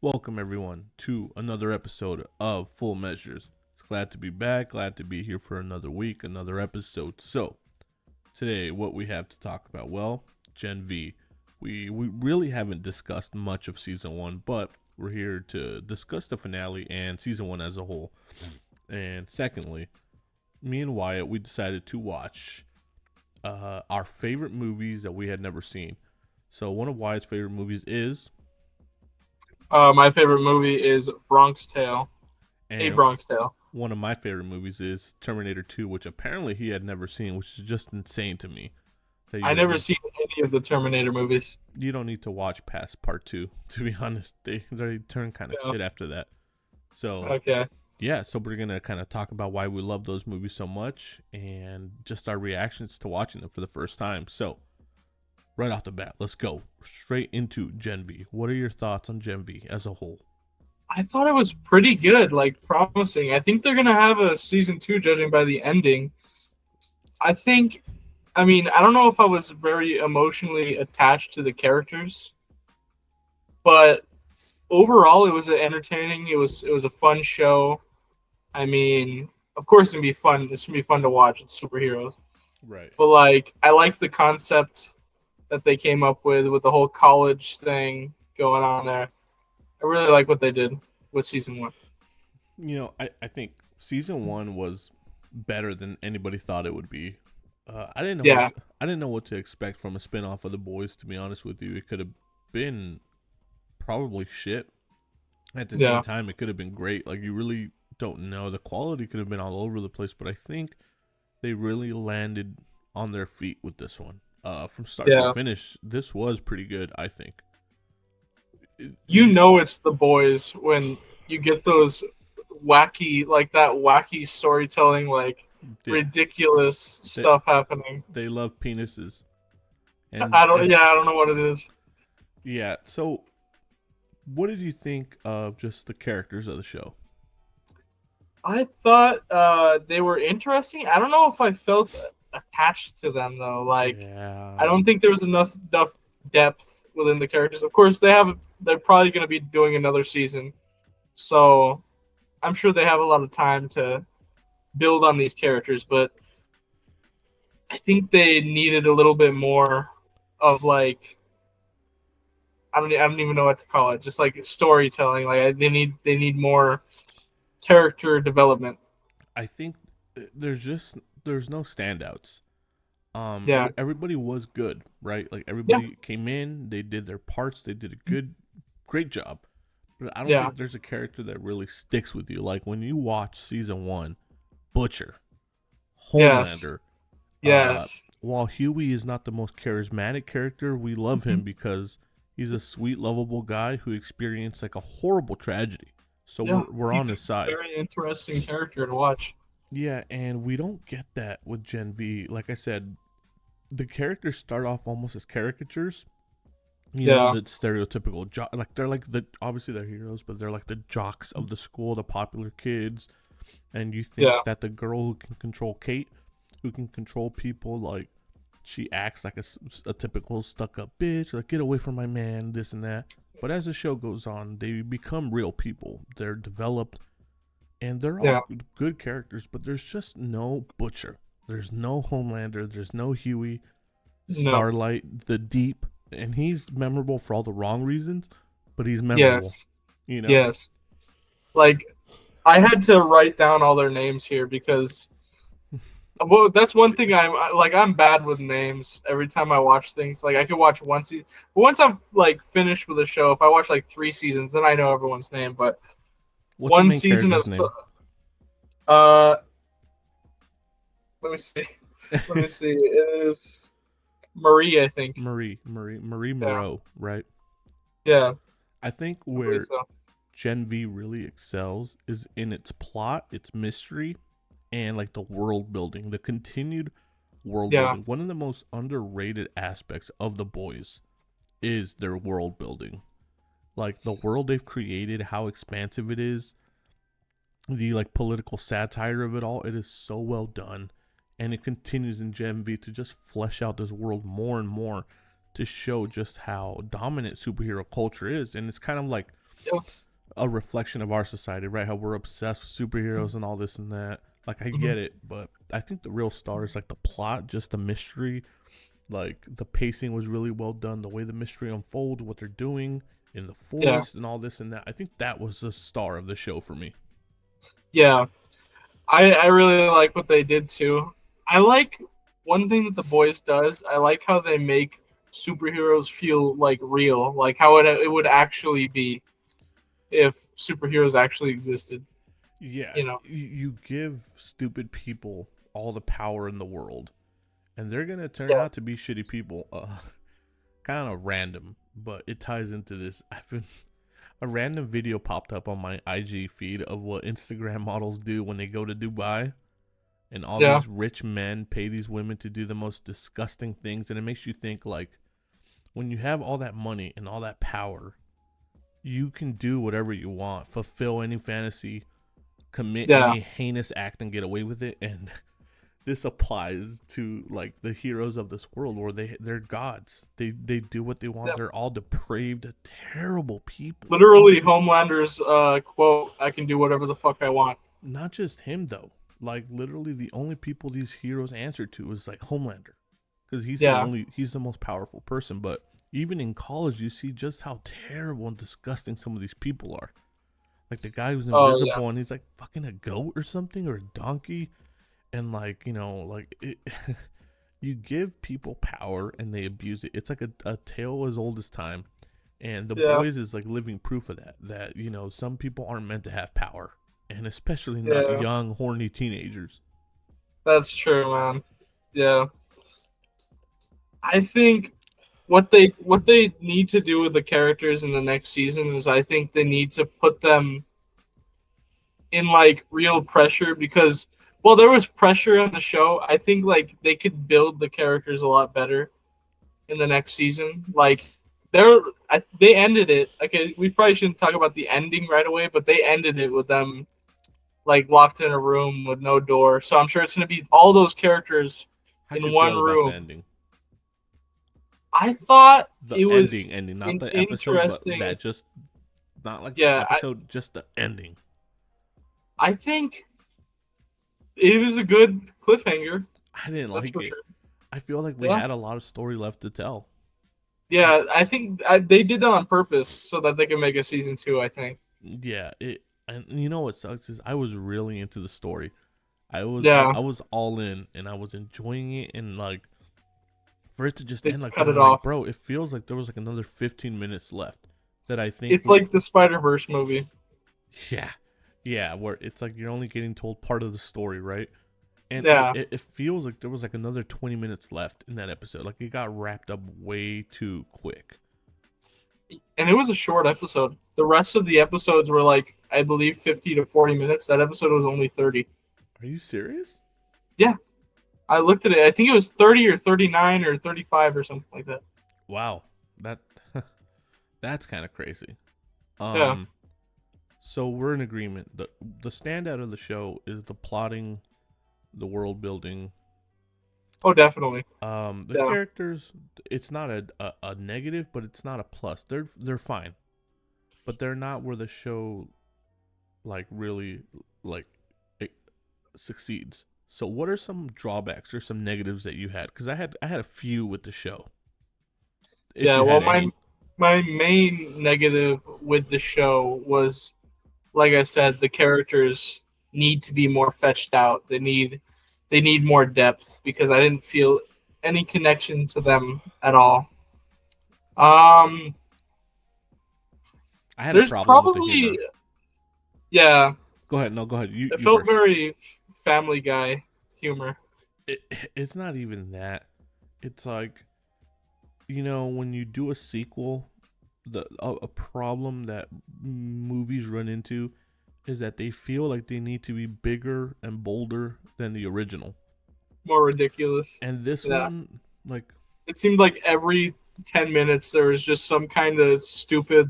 Welcome everyone to another episode of Full Measures. It's glad to be back, glad to be here for another week, another episode. So, today what we have to talk about, well, Gen V. We really haven't discussed much of season 1, but we're here to discuss the finale and season 1 as a whole. And secondly, me and Wyatt we decided to watch our favorite movies that we had never seen. So, one of Wyatt's favorite movies is My favorite movie is Bronx Tale. A and Bronx Tale. one of my favorite movies is Terminator 2, which apparently he had never seen, which is just insane to me. That I never seen any of the Terminator movies. you don't need to watch past part 2, to be honest. They turn kind of Yeah. shit after that. So, Okay. yeah, so we're going to kind of talk about why we love those movies so much and just our reactions to watching them for the first time. So, right off the bat, let's go straight into Gen V. What are your thoughts on Gen V as a whole? I thought it was pretty good, like promising. I think they're gonna have a season two, judging by the ending. I think. I mean, I don't know if I was very emotionally attached to the characters, but overall, it was entertaining. It was a fun show. I mean, of course, it's gonna be fun. It's gonna be fun to watch. It's superheroes, Right. but like, I liked the concept that they came up with the whole college thing going on there. I really like what they did with season one. I think season 1 was better than anybody thought it would be. Yeah, I didn't know what to expect from a spinoff of The Boys. To be honest with you, it could have been probably shit. At the same yeah, time, it could have been great. Like you really don't know. The quality could have been all over the place, but I think they really landed on their feet with this one. From start to yeah. finish, this was pretty good. I think. You know it's the boys when you get those wacky, like that wacky storytelling, like Yeah, ridiculous they stuff happening. they love penises, and I don't. Yeah, I don't know what it is. yeah. So, what did you think of just the characters of the show? I thought they were interesting. I don't know if I felt attached to them though. Like, I Yeah, don't think there was enough depth within the characters. Of course, they're probably going to be doing another season, so I'm sure they have a lot of time to build on these characters. But I think they needed a little bit more of like I don't even know what to call it. Just like storytelling. Like they need more character development. I think there's no standouts. Yeah, Everybody was good, right? Like yeah, everybody came in, they did their parts, they did a great job. But I don't yeah. think there's a character that really sticks with you. Like when you watch season 1, Butcher, Yes, Homelander. Uh, yes. while Huey is not the most charismatic character, we love him Mhm. because he's a sweet, lovable guy who experienced like a horrible tragedy. So Yeah, we're he's on a his side. very interesting character to watch. Yeah, and we don't get that with Gen V. Like I said, the characters start off almost as caricatures. Yeah, The stereotypical like they're like the obviously they're heroes, but they're like the jocks of the school, the popular kids. And you think yeah, that the girl who can control Kate, who can control people, like she acts like a typical stuck-up bitch, like get away from my man, this and that. But as the show goes on, they become real people. They're developed, and they're all yeah. good characters. But there's just no Butcher. There's no Homelander. There's no Huey, No. Starlight, the Deep, and he's memorable for all the wrong reasons, but he's memorable. Yes, You know? yes. Like I had to write down all their names here because well, that's one thing I'm bad with names. Every time I watch things, like I could watch one season, but once I'm like finished with a show, if I watch like three seasons, then I know everyone's name. But What's the one main season of character's name? uh, let me see, let me see, it is Marie, I think. Marie Yeah, Moreau, right? yeah, I think I believe where so. Gen V really excels is in its plot, its mystery, and like the world building, the continued world Yeah, building. One of the most underrated aspects of the boys is their world building. Like the world they've created, how expansive it is, the like political satire of it all, it is so well done. And it continues in Gen V to just flesh out this world more and more to show just how dominant superhero culture is. And it's kind of like Yes. a reflection of our society, right? How we're obsessed with superheroes and all this and that. Like, I Mhm. get it, but I think the real star is like the plot, just the mystery. Like, the pacing was really well done. The way the mystery unfolds, what they're doing in the Yeah. forest, and all this and that. I think that was the star of the show for me. Yeah. I really like what they did too. I like one thing that the boys does. I like how they make superheroes feel like real, like how it would actually be if superheroes actually existed. Yeah, You know. you give stupid people all the power in the world, and they're gonna turn Yeah. out to be shitty people. Kind of random, but it ties into this. I've been a random video popped up on my IG feed of what Instagram models do when they go to Dubai, and all Yeah. these rich men pay these women to do the most disgusting things, and it makes you think like when you have all that money and all that power, you can do whatever you want, fulfill any fantasy, commit Yeah. any heinous act and get away with it. And this applies to like the heroes of this world where they're gods. They do what they want. Yeah. They're all depraved, terrible people. Literally, Homelander's quote: "I can do whatever the fuck I want." Not just him though. Like literally the only people these heroes answer to is like Homelander. Because Yeah. he's the most powerful person. But even in college you see just how terrible and disgusting some of these people are. Like the guy who's Oh yeah. invisible and he's like fucking a goat or something or a donkey. And like, like it you give people power and they abuse it. It's like a tale as old as time. And the Yeah. boys is like living proof of that. That, some people aren't meant to have power. And especially not Yeah. young, horny teenagers. That's true, man. Yeah. I think what they need to do with the characters in the next season is I think they need to put them in like real pressure because well there was pressure on the show. I think like they could build the characters a lot better in the next season. Like they ended it. Okay, we probably shouldn't talk about the ending right away, but they ended it with them like locked in a room with no door. So I'm sure it's gonna be all those characters How'd you in one feel about the room. ending? I thought The it was ending, not the episode, but interesting. that just not like the Yeah, episode, just the ending. I think it was a good cliffhanger. I didn't That's like for it. sure. I feel like we Yeah, had a lot of story left to tell. yeah. I think they did that on purpose so that they could make a season two. I think. Yeah, and you know what sucks is I was really into the story. I was I, Yeah, I was all in and I was enjoying it, and like for it to just they end just like that, cut it I'm like, off. bro, it feels like there was like another 15 minutes left that I think It's like the Spider Verse movie. yeah. Yeah, where it's like you're only getting told part of the story, right? And Yeah, it feels like there was like another 20 minutes left in that episode. Like it got wrapped up way too quick. and it was a short episode. The rest of the episodes were like I believe 50 to 40 minutes. That episode was only 30. Are you serious? Yeah, I looked at it. I think it was 30 or 39 or 35 or something like that. Wow. That that's kind of crazy. Yeah. Um so we're in agreement. The standout of the show is the plotting, the world building. Oh, definitely. The Yeah. characters, it's not a negative, but it's not a plus. They're fine. But they're not where the show like really like it succeeds. So what are some drawbacks or some negatives that you had? Because I had a few with the show, if Yeah. you Well, had my any. my main negative with the show was, like I said, the characters need to be more fetched out. They need more depth because I didn't feel any connection to them at all. Um, I had a there's problem with the probably humor. yeah. Go ahead. No, go ahead. You It you felt first. very Family Guy humor. It, it's not even that. It's like when you do a sequel, a problem that movies run into is that they feel like they need to be bigger and bolder than the original. More ridiculous. And this Yeah. one, like, It seemed like every 10 minutes there was just some kind of stupid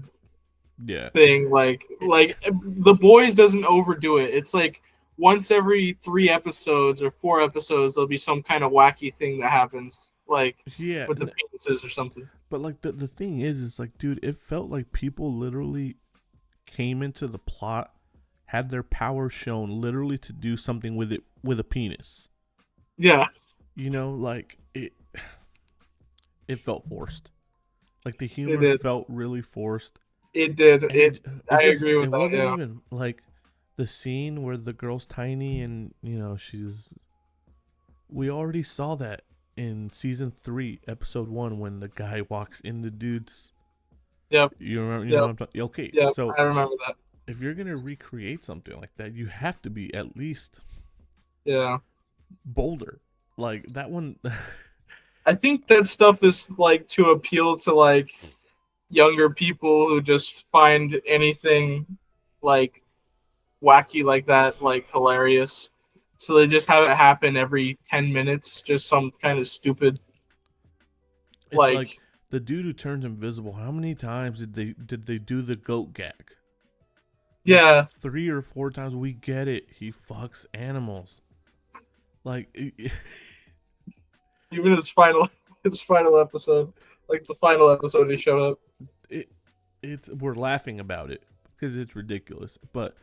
yeah, thing like the boys doesn't overdo it. It's like once every 3 episodes or 4 episodes there'll be some kind of wacky thing that happens like yeah. with the penises or something. But like the thing is like, dude, it felt like people literally came into the plot had their power shown literally to do something with it with a penis. Yeah. You know, like it felt forced. Like the It humor did. felt really forced. It did. And it I just agree with it that. wasn't Yeah. even like the scene where the girl's tiny and we already saw that in season 3 episode 1 when the guy walks in the dude's. Yep. You remember? You know Yep. what I'm talking? Okay, Yep. so I remember that. if you're gonna recreate something like that, you have to be at least bolder. Like that one. I think that stuff is like to appeal to like younger people who just find anything like wacky like that like hilarious. So they just have it happen every 10 minutes, just some kind of stupid It's like like the dude who turns invisible. How many times did they do the goat gag? yeah. 3 or 4 times. We get it. He fucks animals. Like Even his final episode, like the final episode he showed up. it's we're laughing about it because it's ridiculous. But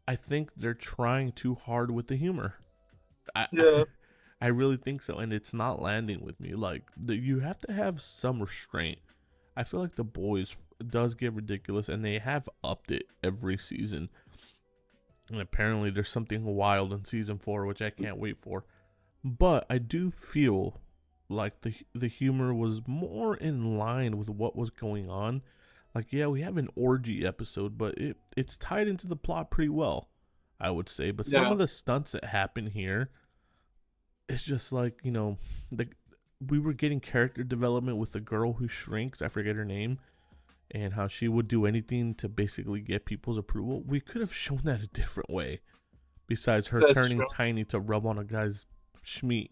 I think they're trying too hard with the humor. Yeah. I really think so, and it's not landing with me. Like you have to have some restraint. I feel like The Boys does get ridiculous, and they have upped it every season. And apparently, there's something wild in season 4, which I can't wait for. But I do feel like the humor was more in line with what was going on. Like, yeah, we have an orgy episode, but it's tied into the plot pretty well, I would say. But some of the stunts that happen here, it's just like, we were getting character development with the girl who shrinks. I forget her name. And how she would do anything to basically get people's approval. We could have shown that a different way. Besides her turning tiny to rub on a guy's schmeat,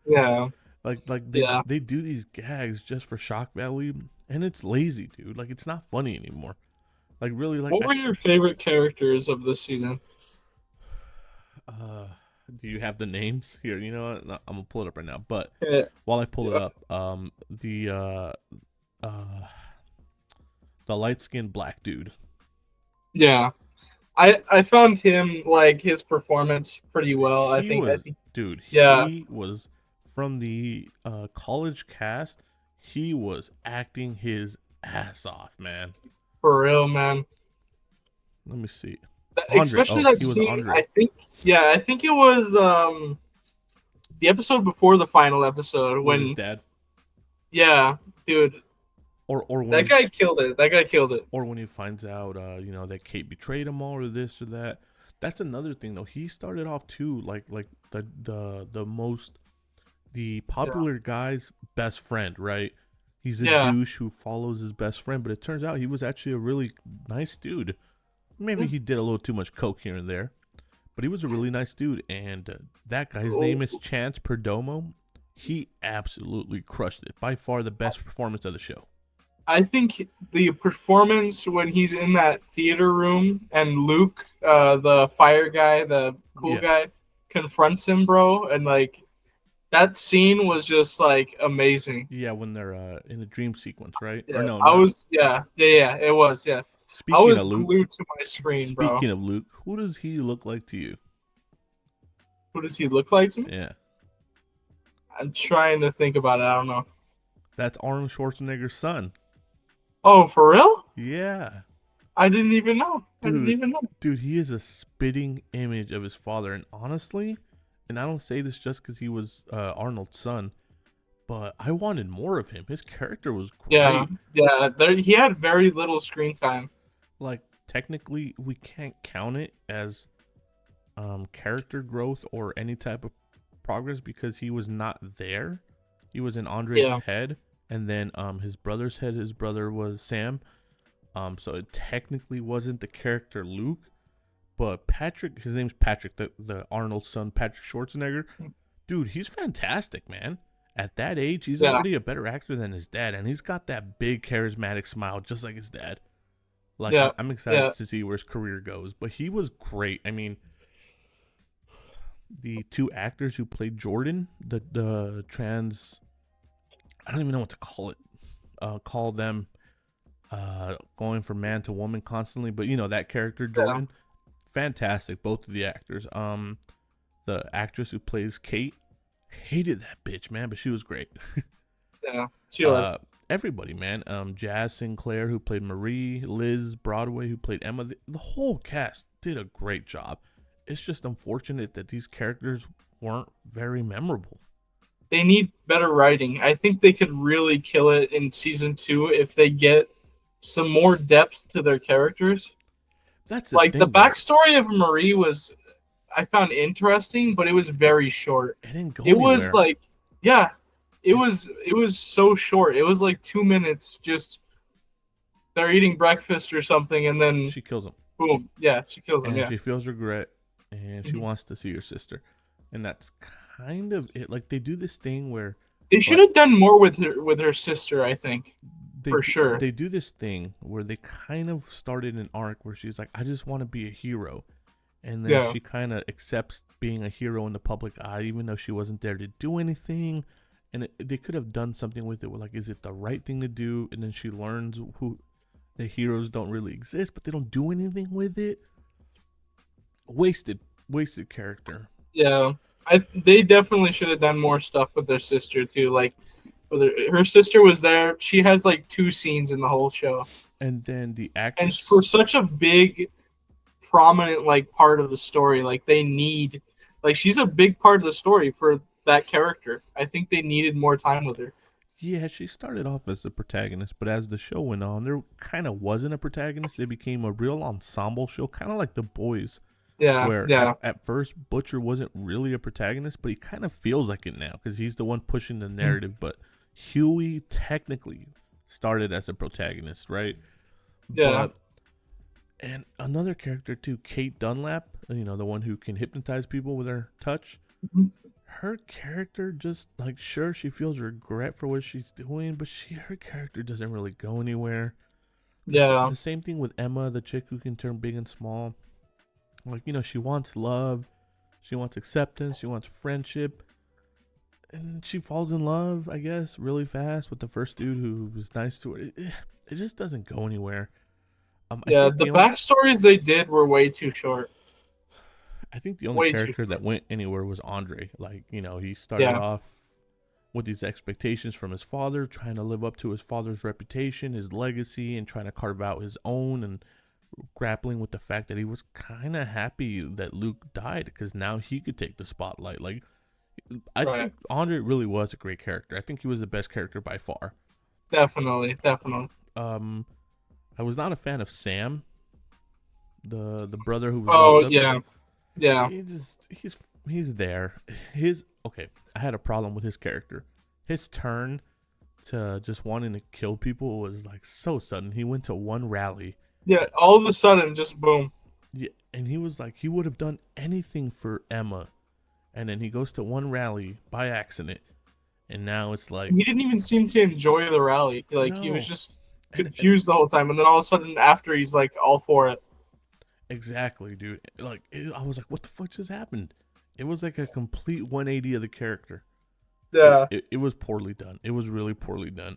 Yeah. Like they do these gags just for shock value. And it's lazy, dude. Like, it's not funny anymore. Like, really, like... What were your favorite characters of this season? Do you have the names here? You know what? I'm gonna pull it up right now. But while I pull it up, the light-skinned black dude. Yeah, I found him like his performance pretty well. I think, dude. Yeah, he was from the college cast. He was acting his ass off, man. for real, man. Let me see. Especially that scene. I think it was the episode before the final episode when his dad. Yeah, dude. Or when that guy killed it. That guy killed it. Or when he finds out, that Kate betrayed him all, or this or that. That's another thing, though. He started off too like the popular guy's best friend, right? He's a douche who follows his best friend, but it turns out he was actually a really nice dude. Maybe he did a little too much coke here and there, but he was a really nice dude. And that guy's name is Chance Perdomo. He absolutely crushed it. By far the best performance of the show. I think the performance when he's in that theater room and Luke, the fire guy, the cool guy, confronts him, bro, and like that scene was just like amazing. Yeah, when they're in the dream sequence, right? Yeah, or no, it was. Yeah. Speaking I was of Luke, glued to my screen, bro. Speaking of Luke, who does he look like to you? Who does he look like to me? Yeah. I'm trying to think about it. I don't know. That's Arnold Schwarzenegger's son. Oh, for real? Yeah. I didn't even know. Dude, he is a spitting image of his father. And honestly, and I don't say this just because he was Arnold's son, but I wanted more of him. His character was great. Yeah. He had very little screen time. Like, technically, we can't count it as character growth or any type of progress because he was not there. He was in Andre's head. And then his brother's head, his brother was Sam. So it technically wasn't the character Luke. But Patrick, his name's Patrick, the Arnold's son, Patrick Schwarzenegger. Dude, he's fantastic, man. At that age, he's already a better actor than his dad. And he's got that big, charismatic smile, just like his dad. Like, I'm excited to see where his career goes. But he was great. I mean, the two actors who played Jordan, the trans... I don't even know what to call it. Call them going from man to woman constantly. But that character Yeah, Jordan, fantastic. Both of the actors. The actress who plays Kate, hated that bitch, man, but she was great. yeah, she was. uh, Everybody, man. Jazz Sinclair, who played Marie, Liz Broadway, who played Emma. The whole cast did a great job. It's just unfortunate that these characters weren't very memorable. They need better writing. I think they could really kill it in season 2 if they get some more depth to their characters. That's the Like the thing, though. backstory of Marie was I found interesting, but it was very short. It didn't go It was anywhere. like, yeah, it It, was it was so short. It was like 2 minutes. Just they're eating breakfast or something, and then she kills him, boom, yeah, she kills him. and Yeah, she feels regret, and she Mhm. wants to see her sister, and that's kind of it. Like they do this thing where, They should like have done more with her sister. I think they for do, sure. they do this thing where they kind of started an arc where she's like, I just want to be a hero, and then Yeah, she kind of accepts being a hero in the public eye, even though she wasn't there to do anything. And they could have done something with it. Where like, is it the right thing to do? And then she learns who the heroes don't really exist, but they don't do anything with it. Wasted, wasted character. yeah. They definitely should have done more stuff with their sister too. Like, her sister was there. She has like 2 scenes in the whole show, And then the and actress, for such a big prominent like part of the story. Like they need like she's a big part of the story for that character. I think they needed more time with her. yeah, she started off as the protagonist, but as the show went on, there kind of wasn't a protagonist. It became a real ensemble show, kind of like The Boys, Yeah, where yeah, at first Butcher wasn't really a protagonist, but he kind of feels like it now because he's the one pushing the narrative. But Huey technically started as a protagonist, right? yeah. But and another character too, Kate Dunlap, the one who can hypnotize people with her touch. Her character just like, sure, she feels regret for what she's doing, but her character doesn't really go anywhere. Yeah. The same thing with Emma, the chick who can turn big and small. Like, she wants love, she wants acceptance, she wants friendship, and she falls in love, I guess, really fast with the first dude who was nice to her. It just doesn't go anywhere. I Yeah, think the backstories they did were way too short. the only Way too character that short. went anywhere was Andre. Like, he started Yeah. off with these expectations from his father, trying to live up to his father's reputation, his legacy, and trying to carve out his own, and grappling with the fact that he was kind of happy that Luke died because now he could take the spotlight. Like, I Right. think Andre really was a great character. I think he was the best character by far. Definitely. Definitely. Um, I was not a fan of Sam, the brother who was locked Oh up. yeah. Yeah. He's there. His okay. I had a problem with his character. His turn to just wanting to kill people was like so sudden. He went to one rally, Yeah. All of a sudden, just boom. yeah, and he was like he would have done anything for Emma, and then he goes to one rally by accident, and now it's like He didn't even seem to enjoy the rally. Like he was no, just and confused the whole time, and then all of a sudden, after he's like all for it. exactly, dude. Like I was like, what the fuck just happened? It was like a complete 180 of the character. Yeah. It was poorly done. It was really poorly done.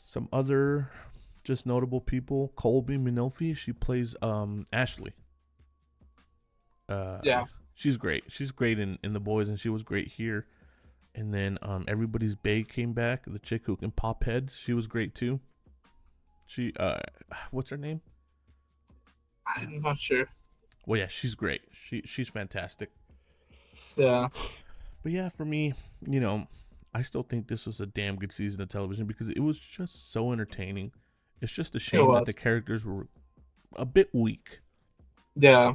Some other just notable people: Colby Minofi. She plays Ashley. Uh, Yeah. she's great. She's great in The Boys, and she was great here. And then Everybody's Bae came back. The chick who can pop heads. She was great too. She what's her name? I'm not sure. Well, yeah, she's great. She's fantastic. Yeah. But yeah, for me, I still think this was a damn good season of television because it was just so entertaining. It's just a It shame that the was. characters were a bit weak. Yeah.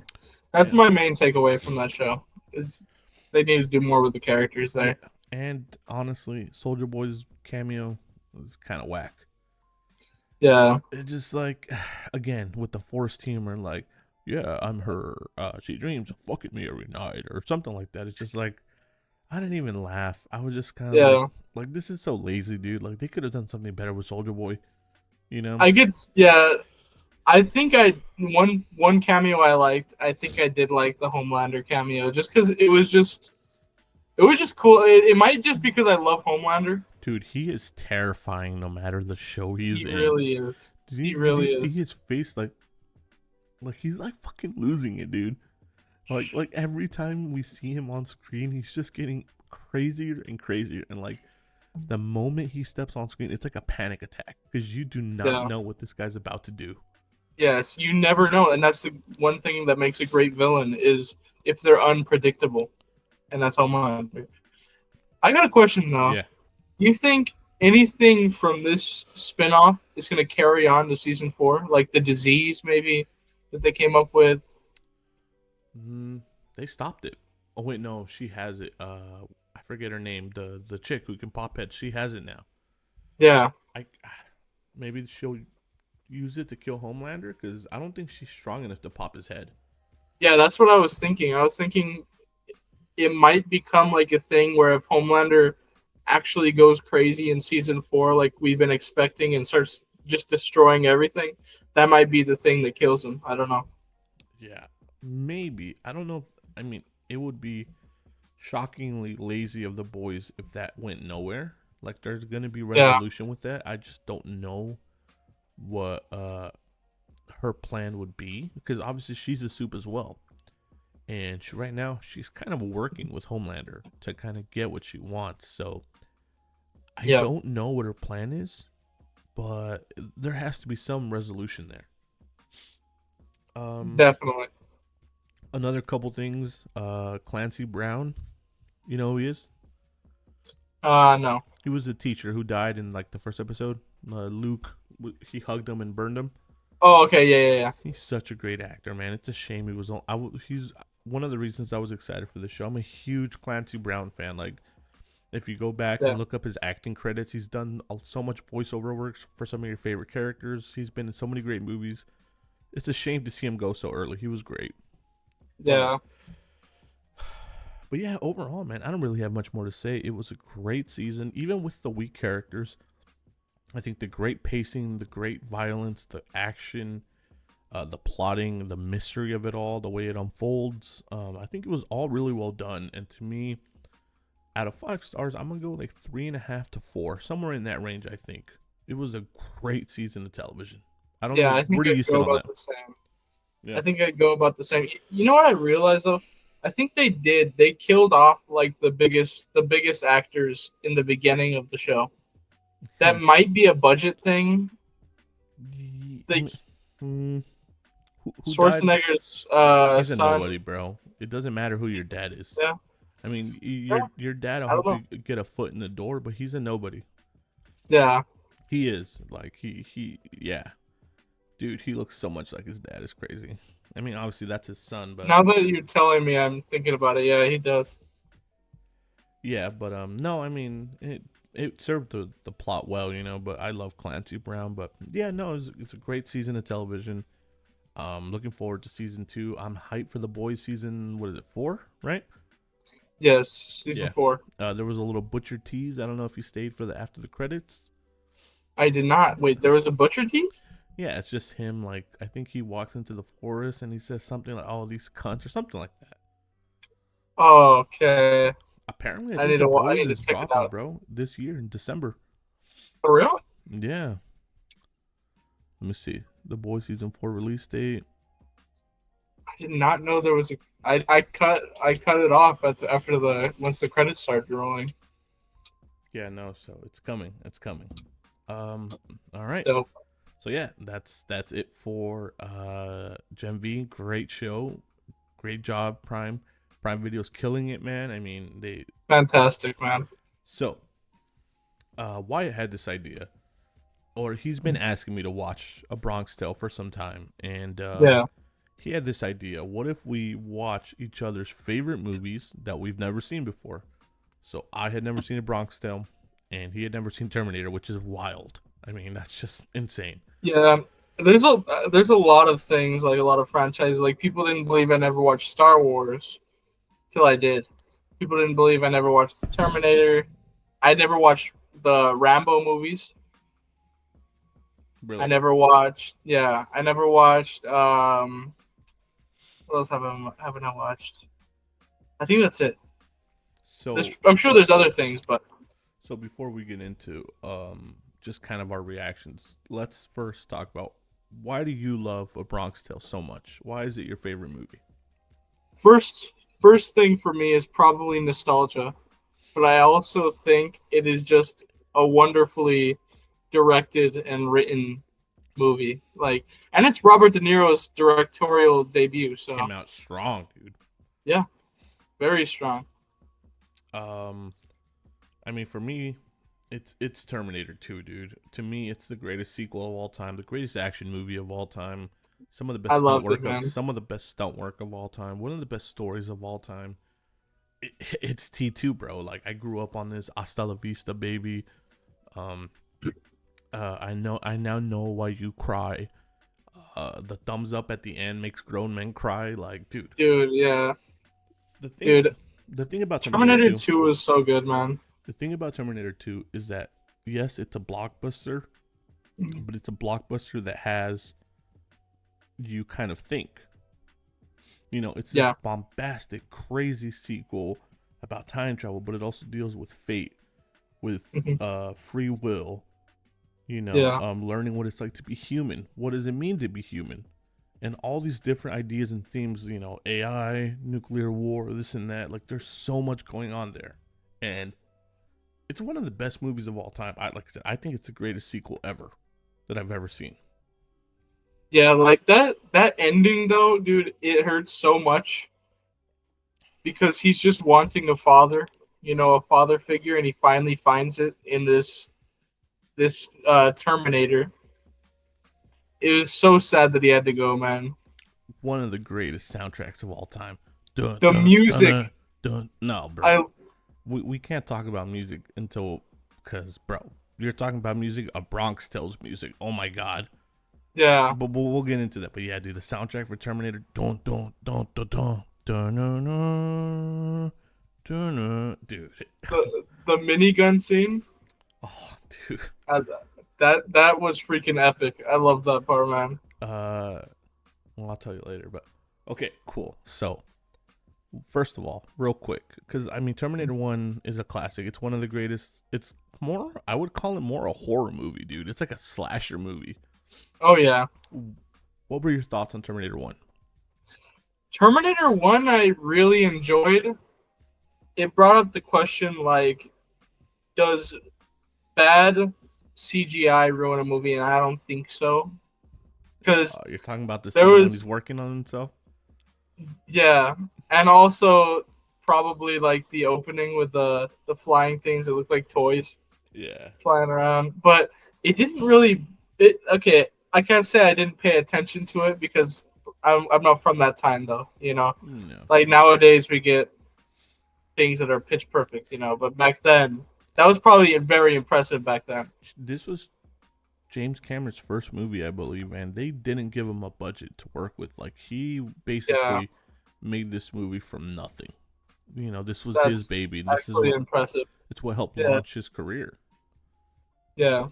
That's Yeah, my main takeaway from that show. Is they need to do more with the characters yeah. there. And honestly, Soldier Boy's cameo was kind of whack. Yeah. It just like, again, with the forced humor, like, yeah, I'm her. She dreams of fucking me every night, or something like that. It's just like, I didn't even laugh. I was just kind of Yeah. like, this is so lazy, dude. Like, they could have done something better with Soldier Boy, you know? I get yeah. I think one cameo I liked. I think I did like the Homelander cameo just because it was just cool. It might just because I love Homelander. Dude, he is terrifying no matter the show he's He in. really is. He really Did you is. see his face? Like he's like fucking losing it, dude. Like every time we see him on screen, he's just getting crazier and crazier. And like the moment he steps on screen, it's like a panic attack because you do not Yeah. know what this guy's about to do. Yes, you never know, and that's the one thing that makes a great villain is if they're unpredictable, and that's how much. I got a question though. Yeah. You think anything from this spinoff is going to carry on to season 4, like the disease maybe that they came up with? They stopped it. Oh wait, no, she has it. I forget her name. The chick who can pop heads. She has it now. Yeah, I maybe she'll use it to kill Homelander because I don't think she's strong enough to pop his head. yeah, that's what I was thinking. I was thinking it might become like a thing where if Homelander actually goes crazy in season 4, like we've been expecting, and starts just destroying everything, that might be the thing that kills him. I don't know. Yeah, maybe. I don't know. I mean, it would be shockingly lazy of the boys if that went nowhere. Like, there's gonna be Yeah, resolution with that. I just don't know what her plan would be because obviously she's a soup as well, and right now she's kind of working with Homelander to kind of get what she wants. So I yeah, don't know what her plan is, but there has to be some resolution there. definitely. Another couple things. Clancy Brown, you know who he is? No. He was a teacher who died in like the first episode. Luke, he hugged him and burned him. Oh, okay, yeah. He's such a great actor, man. It's a shame he was on. He's one of the reasons I was excited for the show. I'm a huge Clancy Brown fan. Like, if you go back Yeah. and look up his acting credits, he's done so much voiceover work for some of your favorite characters. He's been in so many great movies. It's a shame to see him go so early. He was great. Yeah. But yeah, overall, man, I don't really have much more to say. It was a great season, even with the weak characters. I think the great pacing, the great violence, the action, the plotting, the mystery of it all, the way it unfolds. I think it was all really well done. And to me, out of 5 stars, I'm gonna go like 3.5 to 4, somewhere in that range. I think it was a great season of television. I don't Yeah, know. I think Where do you I'd sit go on about that? the same. Yeah. I think I'd go about the same. You know what I realized though? I think they did. They killed off like the biggest actors in the beginning of the show. That might be a budget thing. Like Who died? Schwarzenegger's He's a son. nobody, bro. It doesn't matter who your dad is. Yeah, I mean, yeah, your dad. I I don't hope know. you get a foot in the door, but he's a nobody. Yeah, He is like yeah, dude. He looks so much like his dad. It's crazy. I mean, obviously that's his son, but now that you're telling me, I'm thinking about it. Yeah, he does. yeah, but no, I mean it served the plot well, you know. But I love Clancy Brown, but yeah, no, it's a great season of television. Looking forward to season 2. I'm hyped for the boys season. What is it, 4? Right? Yes, season Yeah. 4. There was a little butcher tease. I don't know if you stayed for the after the credits. I did not. Wait, there was a butcher tease? Yeah, it's just him. Like, I think he walks into the forest and he says something like, "Oh, these cunts" or something like that. Oh, okay. Apparently, I I think need the to. I boys need to is check it dropping, out. bro, this year in December. For real? Yeah. Let me see. The boys season 4 release date. I did not know there was a. I cut it off after the once the credits started rolling. Yeah, no. So it's coming. It's coming. All right. Still, So yeah, that's it for Gen V. Great show. Great job, Prime. Prime Video's killing it, man. I mean, they. fantastic, man. So, Wyatt had this idea, or he's been asking me to watch A Bronx Tale for some time, and Yeah. he had this idea. What if we watch each other's favorite movies that we've never seen before? So I had never seen A Bronx Tale, and he had never seen Terminator, which is wild. I mean, that's just insane. Yeah. There's a lot of things, like a lot of franchises. Like people didn't believe I never watched Star Wars till I did. People didn't believe I never watched the Terminator. I never watched the Rambo movies. Really. I never watched. Yeah, I never watched. What else haven't I watched? I think that's it. So I'm sure there's other things, but So before we get into just kind of our reactions, let's first talk about why do you love A Bronx Tale so much? Why is it your favorite movie? First, first thing for me is probably nostalgia, but I also think it is just a wonderfully directed and written movie. And it's Robert De Niro's directorial debut, so Came out strong, dude. yeah, very strong. Um, I mean, for me, it's Terminator 2, dude. To me, it's the greatest sequel of all time, the greatest action movie of all time. I loved it, man. Some of the best stunt work of all time. One of the best stories of all time. It's T2, bro. Like I grew up on this. Hasta la vista, baby. Um, I now know why you cry. The thumbs up at the end makes grown men cry. Like, dude. Dude, yeah. The thing, Dude, the thing about Terminator Terminator 2. 2 was so good, man. The thing about Terminator 2 is that yes, it's a blockbuster, but it's a blockbuster that has you kind of think. You know, it's this bombastic, crazy sequel about time travel, but it also deals with fate, with free will. You know, Yeah. learning what it's like to be human. What does it mean to be human? And all these different ideas and themes. You know, AI, nuclear war, this and that. Like, there's so much going on there, and it's one of the best movies of all time. Like I said, I think it's the greatest sequel ever that I've ever seen. Yeah, like that ending though, dude, it hurts so much because he's just wanting a father, a father figure, and he finally finds it in this Terminator. It was so sad that he had to go, man. One of the greatest soundtracks of all time. Dun, The dun, music, dun, dun. No, bro. I We can't talk about music because, bro, you're talking about music. A Bronx Tales music. Oh my god. yeah. But we'll get into that. But yeah, dude, the soundtrack for Terminator. Dun dun dun dun dun dun dun dun dun dun. Dude. The minigun scene. Oh, dude. That was freaking epic. I love that part, man. Well, I'll tell you later. But okay, cool. So, first of all, real quick, because I mean, Terminator 1 is a classic. It's one of the greatest. It's more, I would call it more a horror movie, dude. It's like a slasher movie. Oh yeah. What were your thoughts on Terminator 1? Terminator 1 I really enjoyed. It brought up the question, like, does bad CGI ruin a movie? And I don't think so. Because You're talking about the there scene when was, he's working on himself? yeah. And also probably like the opening with the flying things that look like toys Yeah. flying around. But it didn't really, okay, I can't say I didn't pay attention to it because I'm not from that time though, No. Like nowadays we get things that are pitch perfect, but back then that was probably very impressive back then. This was James Cameron's first movie, I believe, and they didn't give him a budget to work with. Like, he basically made this movie from nothing. You know, this was his baby. This is actually impressive. It's what helped launch his career. Yeah.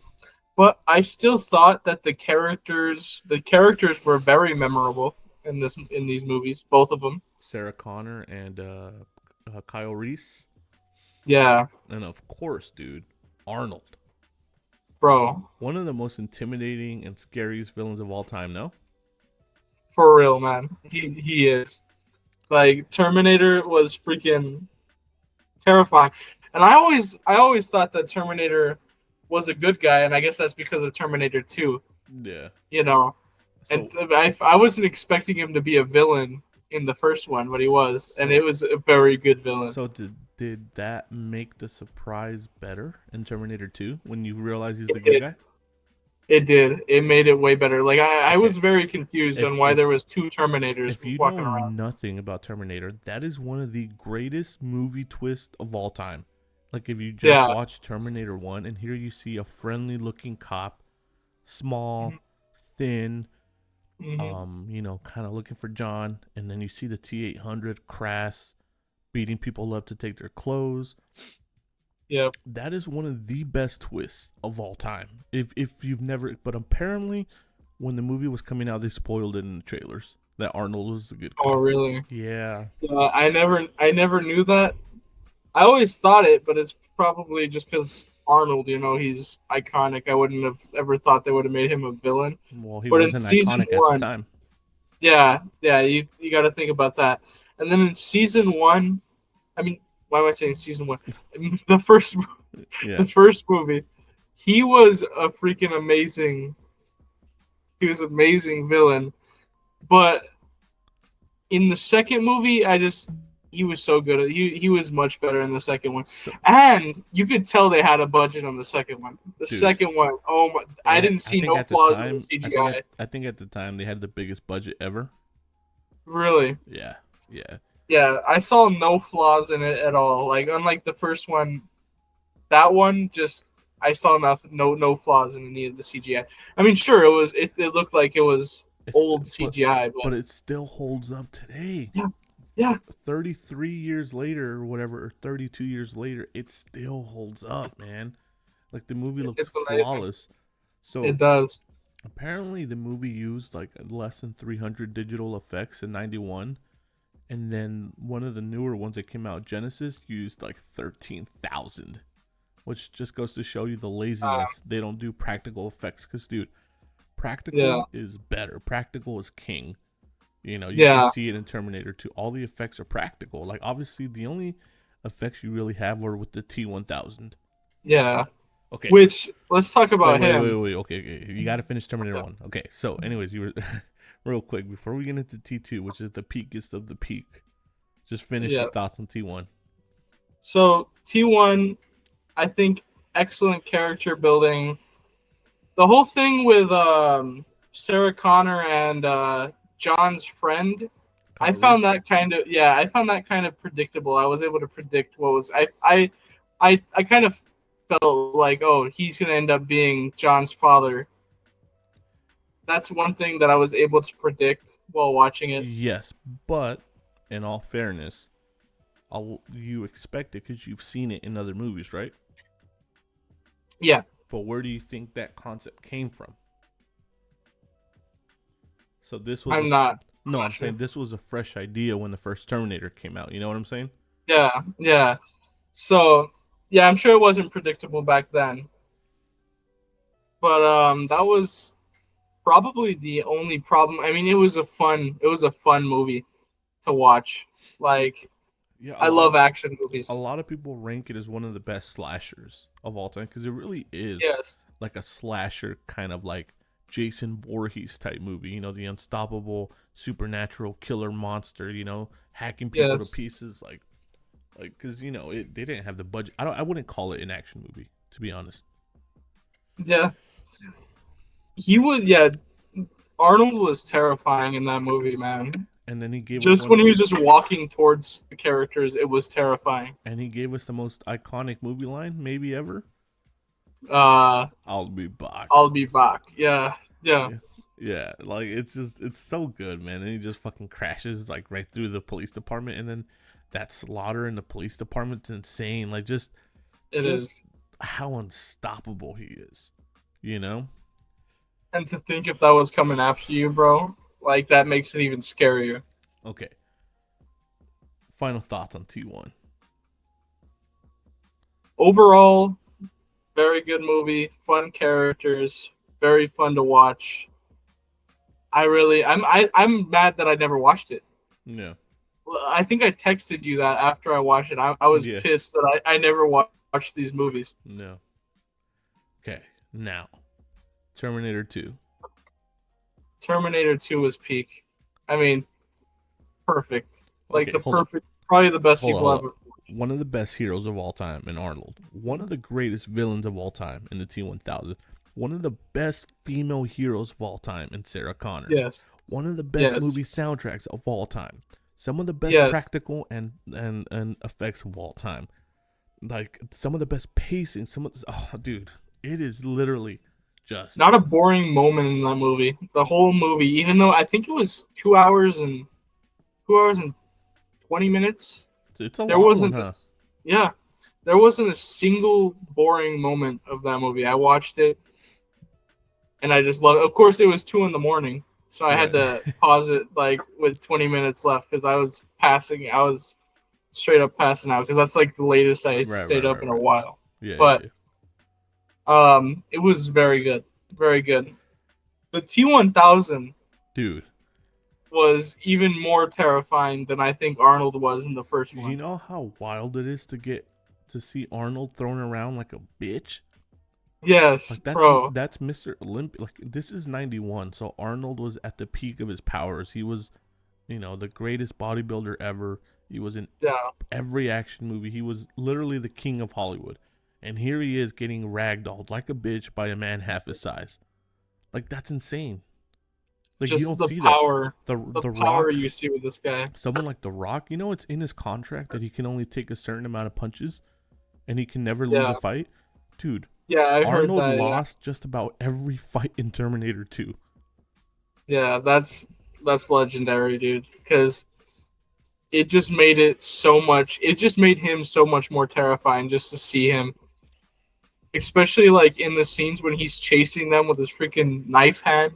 But I still thought that the characters were very memorable in these movies, both of them. Sarah Connor and Kyle Reese. Yeah. And of course, dude, Arnold. Bro. One of the most intimidating and scariest villains of all time, no? For real, man. He is. Like, Terminator was freaking terrifying. And I always thought that Terminator was a good guy, and I guess that's because of Terminator 2. Yeah. So, and I wasn't expecting him to be a villain in the first one, but he was, and it was a very good villain. So did that make the surprise better in Terminator 2 when you realize he's the good guy? It did. It made it way better. Like I was very confused on why there was two Terminators if you walking know around. Nothing about Terminator, that is one of the greatest movie twists of all time. Like, if you just watch Terminator 1 and here you see a friendly looking cop, small, thin, kind of looking for John, and then you see the T-800 crass beating people up to take their clothes. Yep. That is one of the best twists of all time. If you've never, but apparently when the movie was coming out, they spoiled it in the trailers that Arnold was a good guy. Oh, really? Yeah. I never knew that. I always thought it, but it's probably just because Arnold, he's iconic. I wouldn't have ever thought they would have made him a villain. Well, he But in wasn't season iconic at the one, time. yeah, you got to think about that. And then in season one, I mean, why am I saying season one? The first, Yeah. the first movie, he was a freaking amazing. He was an amazing villain, but in the second movie, he was so good. He was much better in the second one, So, and you could tell they had a budget on the second one. The dude, second one, oh my! I didn't I see think no at the flaws in the time, CGI. I think at the time they had the biggest budget ever. Really? Yeah, yeah. Yeah, I saw no flaws in it at all. Like unlike the first one, that one just I saw nothing, no flaws in any of the CGI. I mean, sure, it looked like it was It's old CGI, but it still holds up today. yeah, 33 years later or whatever, or 32 years later, it still holds up, man. Like the movie looks it's amazing. flawless. So It does. apparently the movie used like less than 300 digital effects in 91, and then one of the newer ones that came out, Genesis, used like 13,000, which just goes to show you the laziness. They don't do practical effects because, dude, practical is better. Practical is king. You can see it in Terminator 2. All the effects are practical. Like, obviously, the only effects you really have are with the T-1000. Yeah. Okay. Which, let's talk about him. Wait. Okay. You got to finish Terminator 1. Okay, so, anyways, you were... real quick, before we get into T2, which is the peakest of the peak, just finish your thoughts on T1. So, T1, I think, excellent character building. The whole thing with Sarah Connor and John's friend, I found that kind of predictable. I was able to predict what was I kind of felt like, oh, he's gonna end up being John's father. That's one thing that I was able to predict while watching it. Yes, but in all fairness, you expect it because you've seen it in other movies, right? Yeah. But where do you think that concept came from? So this was I'm saying this was a fresh idea when the first Terminator came out. You know what I'm saying? Yeah. So, yeah, I'm sure it wasn't predictable back then. But that was probably the only problem. I mean, it was a fun movie to watch. Like, yeah, I love action movies. A lot of people rank it as one of the best slashers of all time because it really is like a slasher kind of like Jason Voorhees type movie, the unstoppable supernatural killer monster, hacking people to pieces, like because they didn't have the budget. I wouldn't call it an action movie, to be honest. Yeah, he was. Yeah, Arnold was terrifying in that movie, man. And then he gave just when he was just walking towards the characters, it was terrifying. And he gave us the most iconic movie line maybe ever. I'll be back. I'll be back. Yeah. Like it's so good, man. And he just fucking crashes like right through the police department, and then that slaughter in the police department's insane. Like just how unstoppable he is, And to think if that was coming after you, bro, like that makes it even scarier. Okay. Final thoughts on T1. Overall, very good movie, fun characters, very fun to watch. I'm mad that I never watched it. Yeah. I think I texted you that after I watched it. I was pissed that I never watched these movies. No. Okay, now Terminator 2. Terminator 2 was peak. I mean, perfect. Like probably the best sequel ever. One of the best heroes of all time in Arnold. One of the greatest villains of all time in the T-1000. One of the best female heroes of all time in Sarah Connor. Yes. One of the best movie soundtracks of all time. Some of the best practical and effects of all time. Like some of the best pacing. Dude, it is literally just not a boring moment in that movie. The whole movie, even though I think it was 2 hours and 20 minutes. It's a long one, huh? There wasn't a single boring moment of that movie. I watched it, and I just loved it. Of course, it was 2 a.m, so I had to pause it like with 20 minutes left because I was passing. I was straight up passing out because that's like the latest I Right, stayed right, up right, in a right. while. Yeah, yeah, But yeah. it was very good, very good. The T1000 Dude, was even more terrifying than I think Arnold was in the first you one. know how wild it is to see Arnold thrown around like a bitch? Yes, Like bro. that's Mr. Olympia. Like this is 91, so Arnold was at the peak of his powers. He was, the greatest bodybuilder ever. He was in Yeah, every action movie. He was literally the king of Hollywood. And here he is getting ragdolled like a bitch by a man half his size. Like that's insane. Like you just don't see that. the The power Rock, you see with this guy. someone like The Rock, it's in his contract that he can only take a certain amount of punches and he can never lose a Yeah, fight. Dude, yeah, I heard Arnold that. Yeah, lost just about every fight in Terminator 2. yeah, that's legendary, dude. Because it just made it so much. It just made him so much more terrifying just to see him, especially like in the scenes when he's chasing them with his freaking knife hand,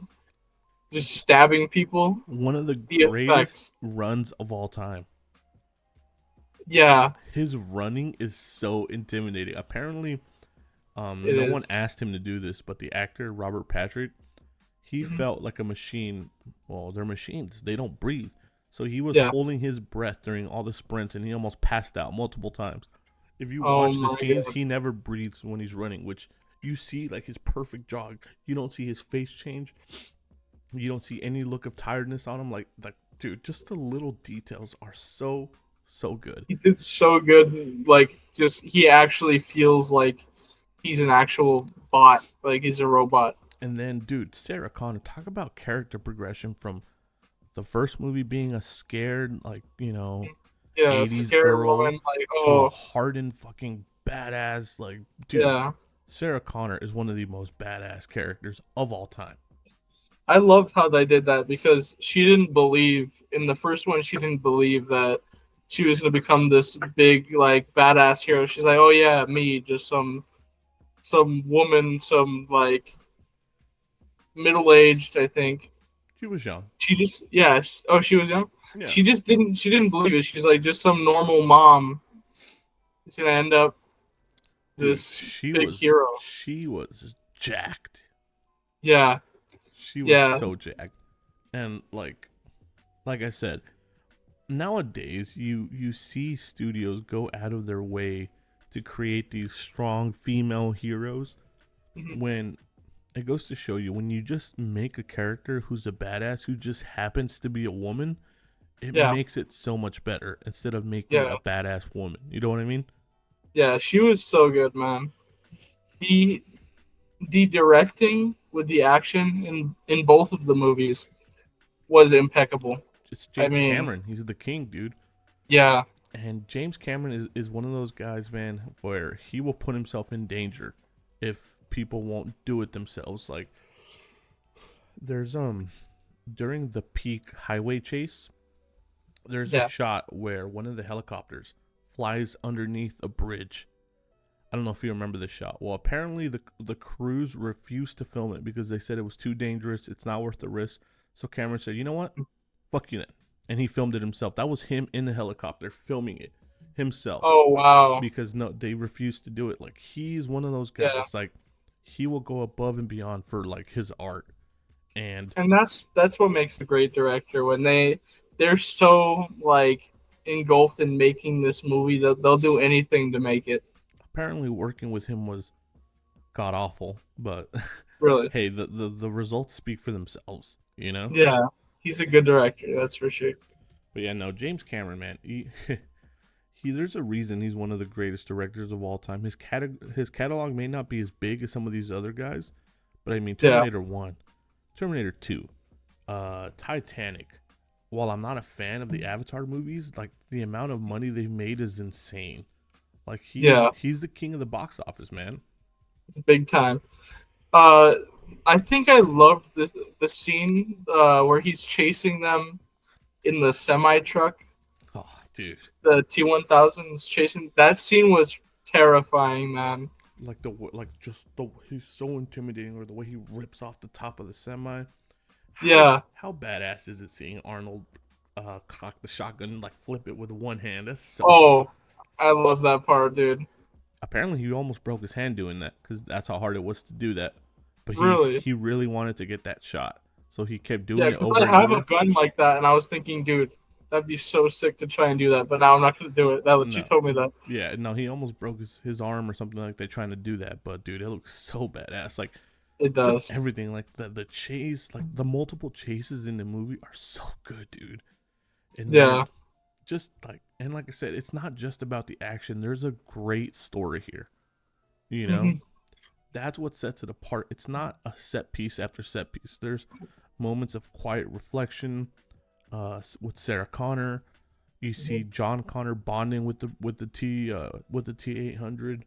just stabbing people. One of the The greatest effects, runs of all time. yeah, His running is so intimidating. Apparently, it no one is. asked him to do this, but the actor Robert Patrick, he Mhm. felt like a machine. Well, they're machines; they don't breathe. So he was Yeah. holding his breath during all the sprints, and he almost passed out multiple times. If you Oh watch the my scenes, god. he never breathes when he's running, which you see like his perfect jog. You don't see his face change. You don't see any look of tiredness on him. Like, dude, just the little details are so good. He did so good. Like, just he actually feels like he's an actual bot. Like he's a robot. And then, dude, Sarah Connor, talk about character progression from the first movie being a scared, like, Yeah, 80s scared girl woman. Like, to a oh hardened fucking badass. Like, dude, yeah. Sarah Connor is one of the most badass characters of all time. I loved how they did that because she didn't believe in the first one. She didn't believe that she was gonna become this big like badass hero. She's like, oh yeah, me, just some woman, some like middle aged, I think. She was young. She just yeah. Oh, she was young. Yeah. She didn't believe it. She's like just some normal mom is gonna end up Dude, this big hero. she was jacked. Yeah, She was yeah, so jacked. And like I said, nowadays you see studios go out of their way to create these strong female heroes mhm, when it goes to show you when you just make a character who's a badass who just happens to be a woman, it yeah, makes it so much better instead of making yeah, a badass woman. You know what I mean? yeah. She was so good, man. The the directing with the action in both of the movies was impeccable. It's I James mean, Cameron. He's the king, dude. yeah, And James Cameron is one of those guys, man, where he will put himself in danger if people won't do it themselves. Like there's during the peak highway chase, there's a yeah, shot where one of the helicopters flies underneath a bridge. I don't know if you remember this shot. Well, apparently the crews refused to film it because they said it was too dangerous. It's not worth the risk. So Cameron said, "You know what? Fuck you then." And he filmed it himself. That was him in the helicopter filming it himself oh wow, because no, they refused to do it. Like he's one of those yeah. guys. Like he will go above and beyond for like his art. And And that's what makes a great director when they're so like engulfed in making this movie that they'll do anything to make it. apparently working with him was god awful. But Really, hey, the results speak for themselves. You know. yeah, he's a good director, that's for sure. But yeah, no, James Cameron, man, he there's a reason he's one of the greatest directors of all time. His catalog may not be as big as some of these other guys, but I mean Yeah, Terminator 1, Terminator 2, Titanic. While I'm not a fan of the Avatar movies, like the amount of money they've made is insane. Like yeah, he's the king of the box office, man. it's big time. Uh, I think I loved the scene where he's chasing them in the semi truck. Oh, dude. The T1000 is chasing. That scene was terrifying, man. He's so intimidating, or the way he rips off the top of the semi. How Yeah, how badass is it seeing Arnold cock the shotgun and like flip it with one hand. That's so fun. Oh, I love that part, dude. Apparently, he almost broke his hand doing that because that's how hard it was to do that. But he Really? he really wanted to get that shot, so he kept Yeah, doing it because I over and have a over. gun like that, and I was thinking, dude, that'd be so sick to try and do that. But now I'm not gonna do it. Now that you No, told me that, yeah, no, he almost broke his arm or something like that trying to do that. But dude, it looks so badass. Like it just does. everything, like the chase, like the multiple chases in the movie are so good, dude. And then Yeah. just like I said, it's not just about the action. There's a great story here. You know, Hmm. that's what sets it apart. It's not a set piece after set piece. There's moments of quiet reflection with Sarah Connor. You see John Connor bonding with the T-800.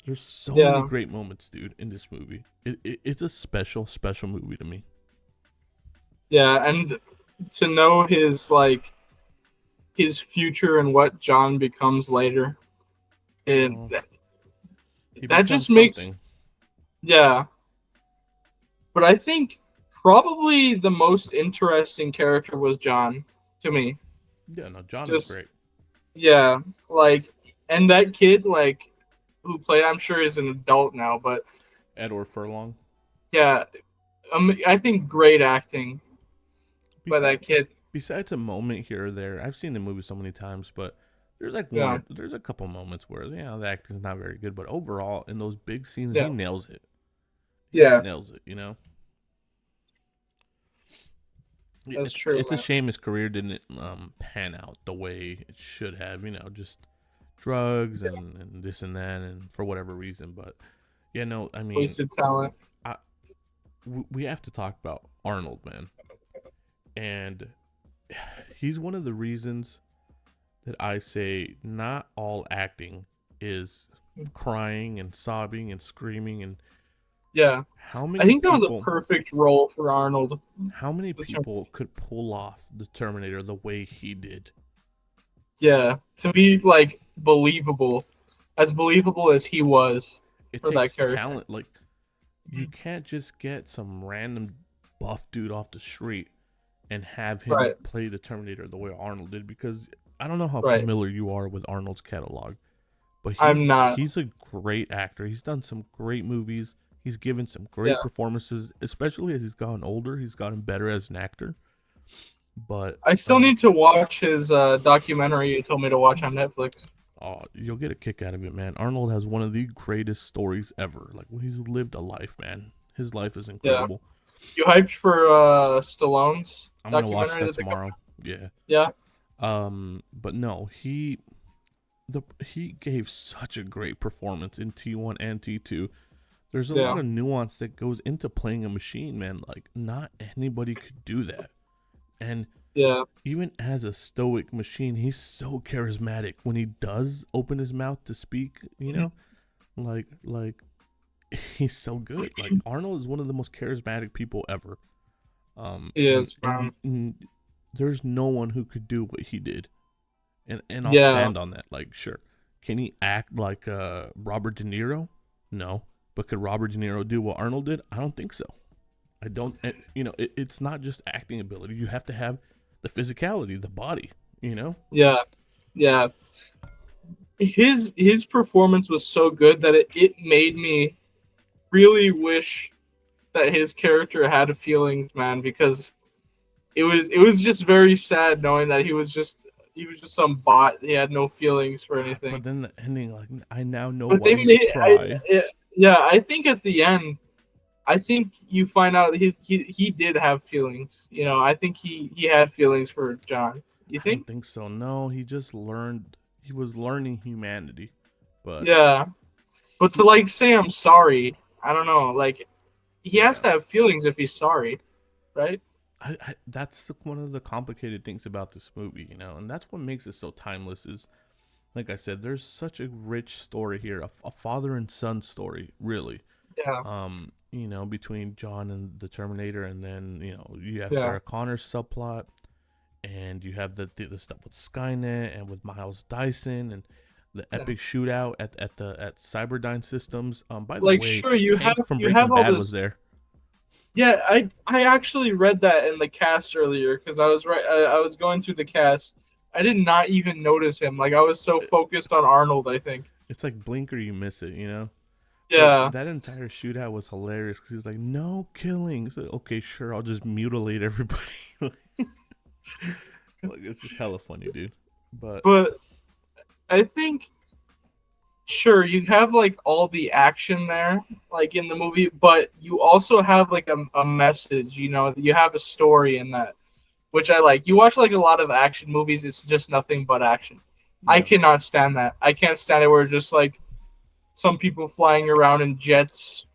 There's so many Yeah. great moments, dude, in this movie. It's a special movie to me. Yeah, and to know his future and what John becomes later, it Well, he that just becomes makes something. yeah. But I think probably the most interesting character was John to me. Yeah, no, John is Just great. yeah, like and that kid who played, I'm sure is an adult now, but Edward Furlong. yeah, I think great acting by Besides, that kid. besides a moment here or there, I've seen the movie so many times, but Yeah, there's a couple moments where the acting's not very good, but overall in those big scenes he yeah, nails it. He yeah. nails it, you know. That's true, It's a man. shame his career didn't pan out the way it should have, you know, just drugs and this and that and for whatever reason, but yeah, no, I mean, Wasted talent. I we have to talk about Arnold, man. And he's one of the reasons that I say not all acting is crying and sobbing and screaming and Yeah, how I many think that was a people perfect role for Arnold. could pull off the Terminator the way he did. Yeah, to be like believable as he was It for that takes character. talent. Like you can't just get some random buff dude off the street and have him Right, play the Terminator the way Arnold did because I don't know how right. familiar you are with Arnold's catalog, but I'm not. he's a great actor. He's done some great movies. He's given some great Yeah, performances, especially as he's gotten older. He's gotten better as an actor. But I still need to watch his documentary you told me to watch on Netflix. oh, you'll get a kick out of it, man. Arnold has one of the greatest stories ever. Like he's lived a life, man. His life is Yeah, incredible. you hyped for Stallone's I'm gonna watch documentary that that they tomorrow. Yeah. Yeah, But no, he gave such a great performance in T1 and T2. There's a lot yeah, of nuance that goes into playing a machine, man. Like not anybody could do that. And yeah. even as a stoic machine, he's so charismatic when he does open his mouth to speak, you know? Like he's so good. Like Arnold is one of the most charismatic people ever. He And is, man. there's no one who could do what he did. And I'll Yeah, stand on that. Like sure. Can he act like Robert De Niro? No. But could Robert De Niro do what Arnold did? I don't think so. I don't. You know, it's not just acting ability. You have to have the physicality, the body. You know. yeah, yeah. His performance was so good that it made me really wish that his character had feelings, man, because it was just very sad knowing that he was just some bot. He had no feelings for But anything. then the ending, like I now know But why they you made cry. yeah, I think at the end, I think you find out he did have feelings. I think he had feelings for John. You I don't think? think so. No, he just learned. He was learning humanity, but Yeah, but to say I'm sorry, I don't know. Like he has yeah, to have feelings if he's sorry, right? that's one of the complicated things about this movie, you know, and that's what makes it so timeless. Is like I said, there's such a rich story here, a father and son story, really. Yeah, You know, between John and the Terminator, and then you know you have yeah, Sarah Connor's subplot, and you have the stuff with Skynet and with Miles Dyson and the yeah. epic shootout at Cyberdyne Systems. By the Like way, sure, you have Hank from you have Breaking all Bad was this. there. Yeah, I actually read that in the cast earlier because I was going through the cast. I did not even notice him. Like I was so focused on Arnold, I think. It's like blink or you miss it, you know. But Yeah. that entire shootout was hilarious because he's like, "No killing." So, okay, sure, I'll just mutilate everybody. Like it's just hella funny, dude. But But I think sure you have like all the action there like in the movie, but you also have like a message, you know, you have a story in that, which I like. You watch like a lot of action movies, it's just nothing but action. I yeah, cannot stand that. I can't stand it where just like some people flying around in jets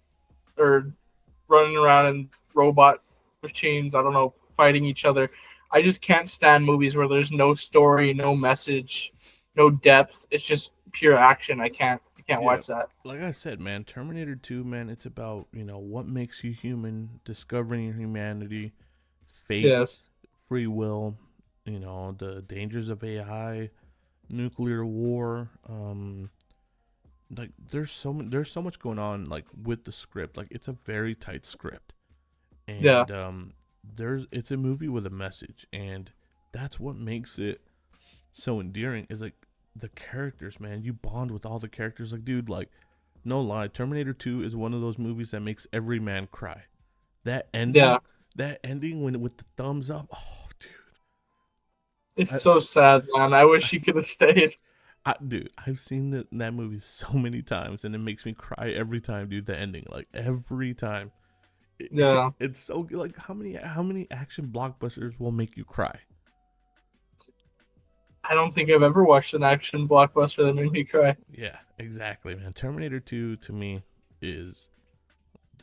or running around in robot machines, I don't know, fighting each other. I just can't stand movies where there's no story, no message, no depth. It's just pure action. I can't yeah. watch that. Like I said, man, Terminator 2, man, it's about, what makes you human, discovering your humanity, fate, Yes. free will, the dangers of AI, nuclear war. Like there's so much going on like with the script. Like it's a very tight script. Yeah. And it's a movie with a message, and that's what makes it so endearing is like the characters, man. You bond with all the characters. Like, dude, like, no lie, Terminator 2 is one of those movies that makes every man cry. That Yeah. ending, that ending when with the thumbs up, oh dude. It's I, so sad, man. I wish he could have stayed. dude, I've seen that movie so many times, and it makes me cry every time, dude. The ending, like every time, Yeah. it's so good. Like how many action blockbusters will make you cry? I don't think I've ever watched an action blockbuster that made me cry. Yeah, exactly, man. Terminator 2 to me is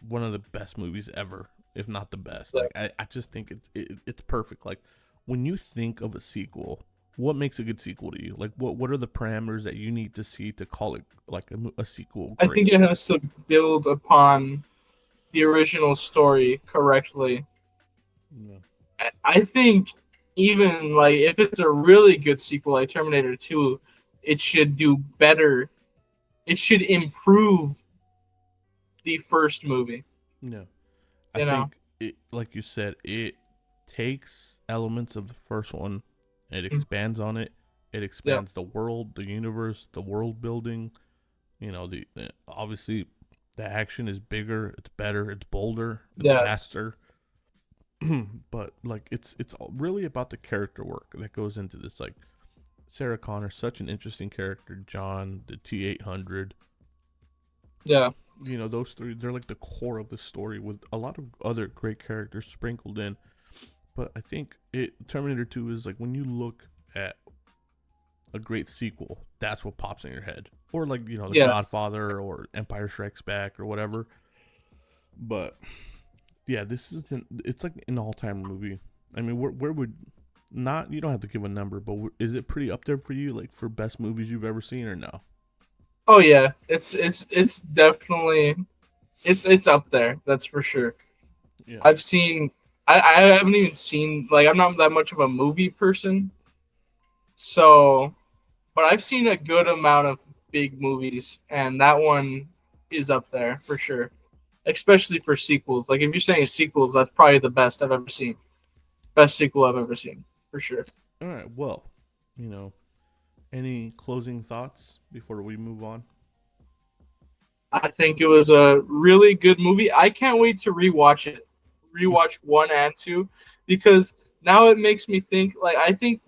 one of the best movies ever, if not the best. Yeah. Like I just think it's perfect. Like when you think of a sequel, what makes a good sequel to you? Like what are the parameters that you need to see to call it like a sequel I great? think it has to build upon the original story correctly. Yeah. I think even like if it's a really good sequel like Terminator 2, it should do better. It should improve the first movie, No. I you know? think it, like you said, it takes elements of the first one, it Mm. expands on it. It Yeah. expands the world, the universe, the world building. The obviously the action is bigger, it's better, it's bolder, it's Yes. faster. But like it's really about the character work that goes into this. Like Sarah Connor, such an interesting character. John, the T-800. Yeah. Those three, they're like the core of the story with a lot of other great characters sprinkled in. But I think Terminator 2 is like when you look at a great sequel, that's what pops in your head. Or like, The Yes. Godfather or Empire Strikes Back or whatever. But yeah, it's like an all-time movie. I mean, where would not you don't have to give a number, but is it pretty up there for you like for best movies you've ever seen or no? Oh yeah. It's definitely it's up there. That's for sure. Yeah. I've seen I haven't even seen like I'm not that much of a movie person. So, but I've seen a good amount of big movies and that one is up there for sure. Especially for sequels. Like if you're saying sequels, that's probably the best I've ever seen. Best sequel I've ever seen, for sure. All right. Well, you know, any closing thoughts before we move on? I think it was a really good movie. I can't wait to rewatch it. Rewatch one and two because now it makes me think like I think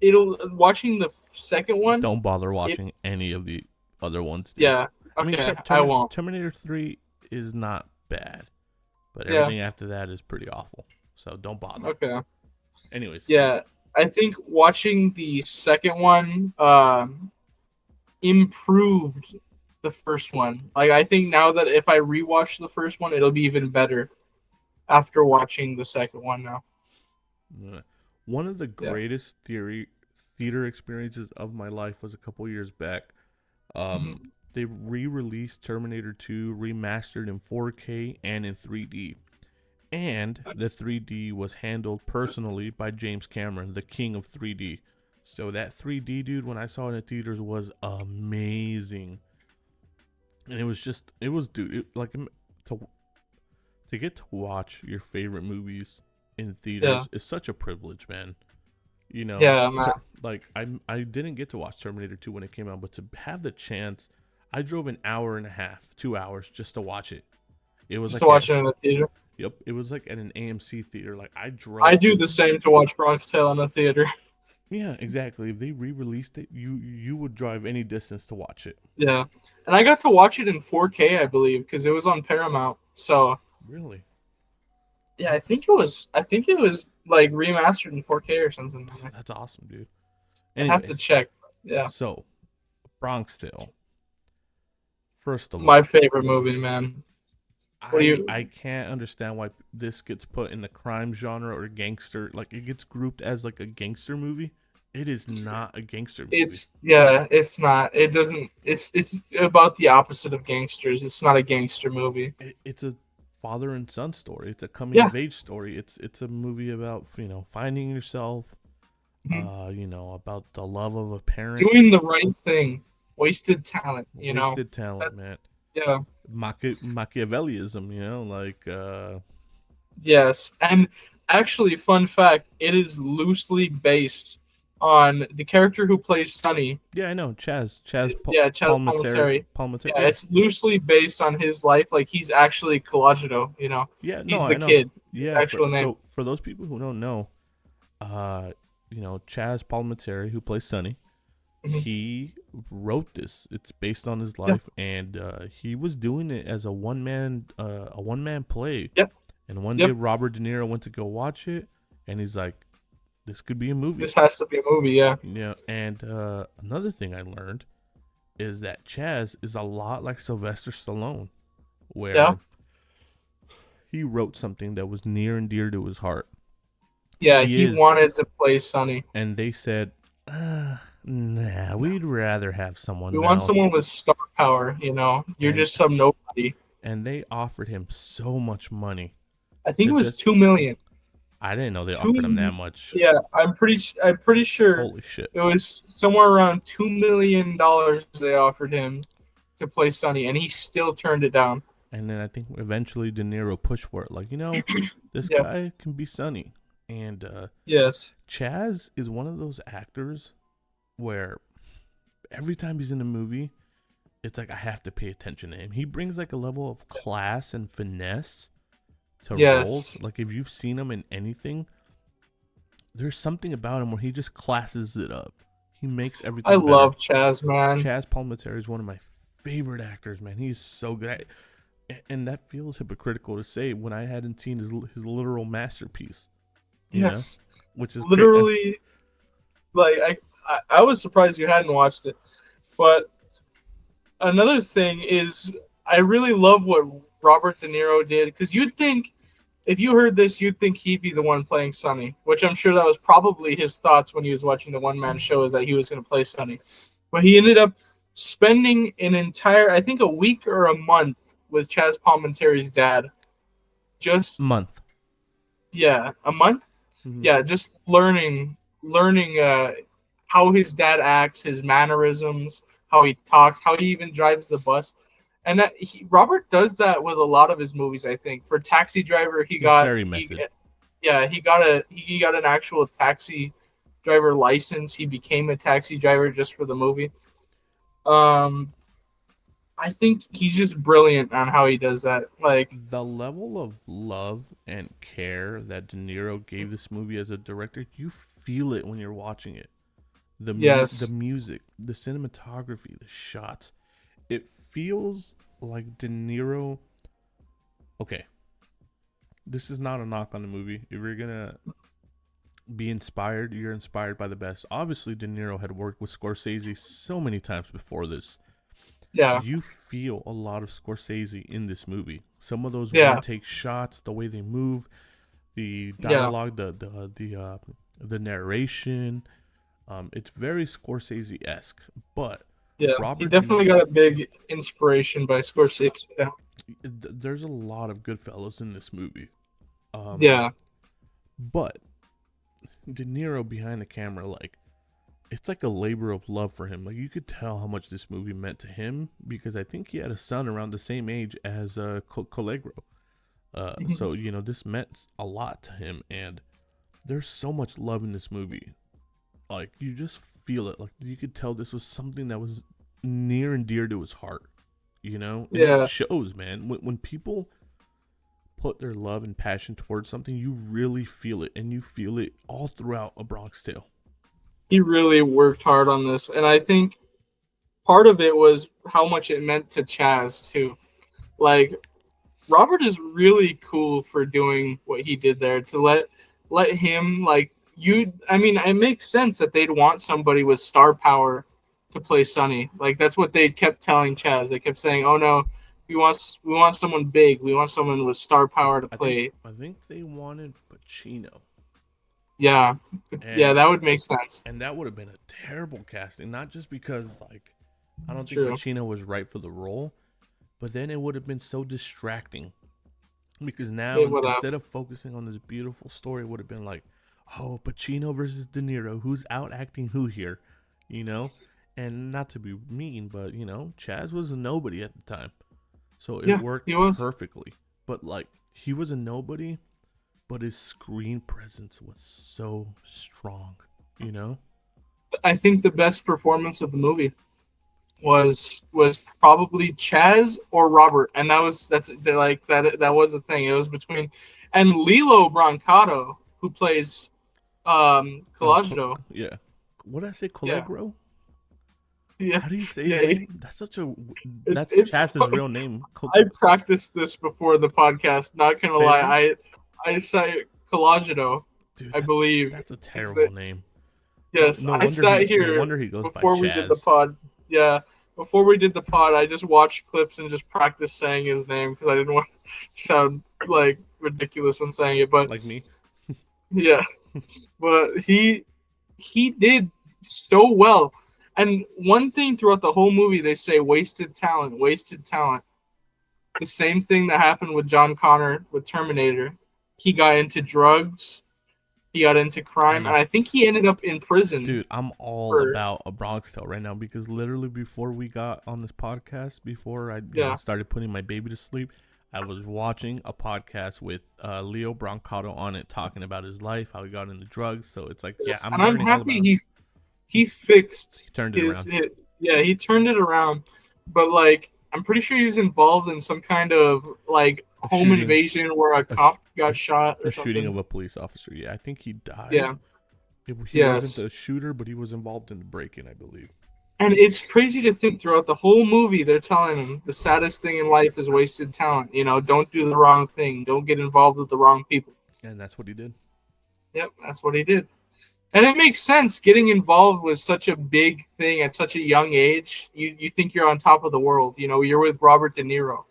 it'll watching the second one, Don't bother it watching any of the other ones, dude. yeah. I mean, Okay, I won't. Terminator 3 is not bad, but Yeah, everything after that is pretty awful. So don't bother. okay. Anyways, Yeah. I think watching the second one improved the first one. Like I think now that if I rewatch the first one, it'll be even better after watching the second one now. one of the Yeah. greatest theater experiences of my life was a couple years back. Um, Mhm. they re-released Terminator 2 remastered in 4K and in 3D. And the 3D was handled personally by James Cameron, the king of 3D. So that 3D, dude, when I saw it in the theaters, was amazing. And it was, dude, to to get to watch your favorite movies in Yeah. theaters is such a privilege, man. You know, Yeah, man. like I didn't get to watch Terminator 2 when it came out, but to have the chance, I drove an hour and a half, 2 hours just to watch it. It was Just to like watch it in the theater. yep, it was like at an AMC theater. Like I I drove do the same to watch Bronx Tale in the theater. yeah, exactly. If they re-released it, you would drive any distance to watch it. Yeah. And I got to watch it in 4K, I believe, because it was on Paramount. So Really? yeah, I think it was. I think it was like remastered in 4K or something. Oh, that's awesome, dude. I have to Anyways, check. Yeah, so Bronx Tale. First of my all, favorite movie, man. What do you? I can't understand why this gets put in the crime genre or gangster. Like it gets grouped as like a gangster movie. It is not a gangster movie. It's not. It doesn't. It's about the opposite of gangsters. It's not a gangster movie. It's a father and son story. It's a coming Yeah. of age story. It's a movie about finding yourself. Mhm. About the love of a parent. Doing the right thing. Wasted talent. You know. Wasted talent, That, man. yeah. Machiavellism, Yes, and actually, fun fact: it is loosely based on the character who plays Sonny. yeah, I know Yeah, Chaz Palminteri. Yeah, Yeah, it's loosely based on his life. Like he's actually Colagito. yeah, no, He's I the know. kid. His Yeah, actual name. for those people who don't know, uh, Chaz Palminteri, who plays Sonny, Mhm. he wrote this. It's based on his Yeah. life, and he was doing it as a one man play. Yep. And one day Yep. Robert De Niro went to go watch it, and he's like, "This could be a movie." This has to be a movie. Yeah. Yeah, and another thing I learned is that Chaz is a lot like Sylvester Stallone, where Yeah. he wrote something that was near and dear to his heart. Yeah. He is, wanted to play Sonny. and they said, "Nah, we'd rather have someone We want else." someone with star power. You're And just some nobody. they offered him so much money I think to it was just. 2 million. I didn't know they offered him that much. Yeah, I'm pretty sure Holy shit! it was somewhere around $2 million they offered him to play Sonny, and he still turned it down. And then I think eventually De Niro pushed for it, like this Yeah. guy can be Sonny, and Yes. Chaz is one of those actors where every time he's in a movie, it's like I have to pay attention to him. He brings like a level of class and finesse to Yes. roles. Like if you've seen him in anything, there's something about him where he just classes it up. He makes everything I better. love Chaz, man. Chaz Palminteri is one of my favorite actors, man. He's so good. And that feels hypocritical to say when I hadn't seen his literal masterpiece. Yes. Which is Literally, like I was surprised you hadn't watched it. But another thing is, I really love what Robert De Niro did, because you'd think, if you heard this, you'd think he'd be the one playing Sonny, which I'm sure that was probably his thoughts when he was watching the one-man show, is that he was going to play Sonny. But he ended up spending an entire, I think, a week or a month with Chaz Palminteri's dad. Just month. Yeah, a month. Mm-hmm. Yeah, just learning how his dad acts, his mannerisms, how he talks, how he even drives the bus. And Robert does that with a lot of his movies, I think. For Taxi Driver, he got very method. He got an actual taxi driver license. He became a taxi driver just for the movie. I think he's just brilliant on how he does that. Like the level of love and care that De Niro gave this movie as a director, you feel it when you're watching it. The music, the cinematography, the shots. It feels like De Niro. Okay, this is not a knock on the movie. If you're gonna be inspired, you're inspired by the best. Obviously, De Niro had worked with Scorsese so many times before this. Yeah, you feel a lot of Scorsese in this movie. Some of those one-take shots, the way they move, the dialogue, the narration. It's very Scorsese-esque, but he definitely got a big inspiration by Scorsese. Yeah. There's a lot of Goodfellas in this movie. But De Niro behind the camera, like, it's like a labor of love for him. Like, you could tell how much this movie meant to him, because I think he had a son around the same age as Colegro. So this meant a lot to him, and there's so much love in this movie. Like, you just feel it. Like, you could tell this was something that was near and dear to his heart. And Yeah, it shows, man. When people put their love and passion towards something, you really feel it, and you feel it all throughout A Bronx Tale. he really worked hard on this, and I think part of it was how much it meant to Chaz too. Like, Robert is really cool for doing what he did there, to let him, like, I mean, it makes sense that they'd want somebody with star power to play Sonny. Like, that's what they kept telling Chaz. They kept saying, "Oh no, we want someone big. We want someone with star power to play." I think they wanted Pacino. Yeah, yeah, And that would make sense. and that would have been a terrible casting, not just because, like, I don't think True. Pacino was right for the role, but then it would have been so distracting, because now It would have. instead of focusing on this beautiful story, it would have been like, oh, Pacino versus De Niro, who's out acting who here, you know? And not to be mean, but Chaz was a nobody at the time, so it Yeah, worked he was. perfectly. But, like, he was a nobody, but his screen presence was so strong, you know? I think the best performance of the movie was probably Chaz or Robert, and that's like that was the thing. It was between, and Lilo Brancato, who plays Oh, Collagio. yeah. What did I say? Yeah, Collegro? yeah, How do you say his yeah. name? That's It's Chaz's real name. I practiced this before the podcast. Not gonna Say it lie, again? I say Collagio, Dude, I believe. that's a Is terrible that name. No, Yes, I sat no here wonder he goes by before we did the Chaz. pod. Yeah, before we did the pod, I just watched clips and just practiced saying his name because I didn't want to sound like ridiculous when saying it. But Like me. yeah, but he did so well. And one thing throughout the whole movie, they say wasted talent, wasted talent. The same thing that happened with John Connor with Terminator. He got into drugs, he got into I crime, know. and I think he ended up in prison Dude, I'm all for about A Bronx Tale right now, because literally before we got on this podcast, before I yeah. started putting my baby to sleep, I was watching a podcast with Leo Brancato on it, talking about his life, how he got into drugs. So it's like, yeah, Yes, I'm and I'm learning all happy about him. he fixed He turned it his around. it. Yeah, he turned it around. But like, I'm pretty sure he was involved in some kind of like A home shooting, invasion where a a, sh- cop got shot a or shooting of something. a police officer. Yeah, I think he died. Yeah. He wasn't Yes. the shooter, but he was involved in the break-in, I believe. And it's crazy to think throughout the whole movie they're telling him the saddest thing in life is wasted talent. Don't do the wrong thing. Don't get involved with the wrong people. And that's what he did. Yep, that's what he did. And it makes sense getting involved with such a big thing at such a young age. You think you're on top of the world. You're with Robert De Niro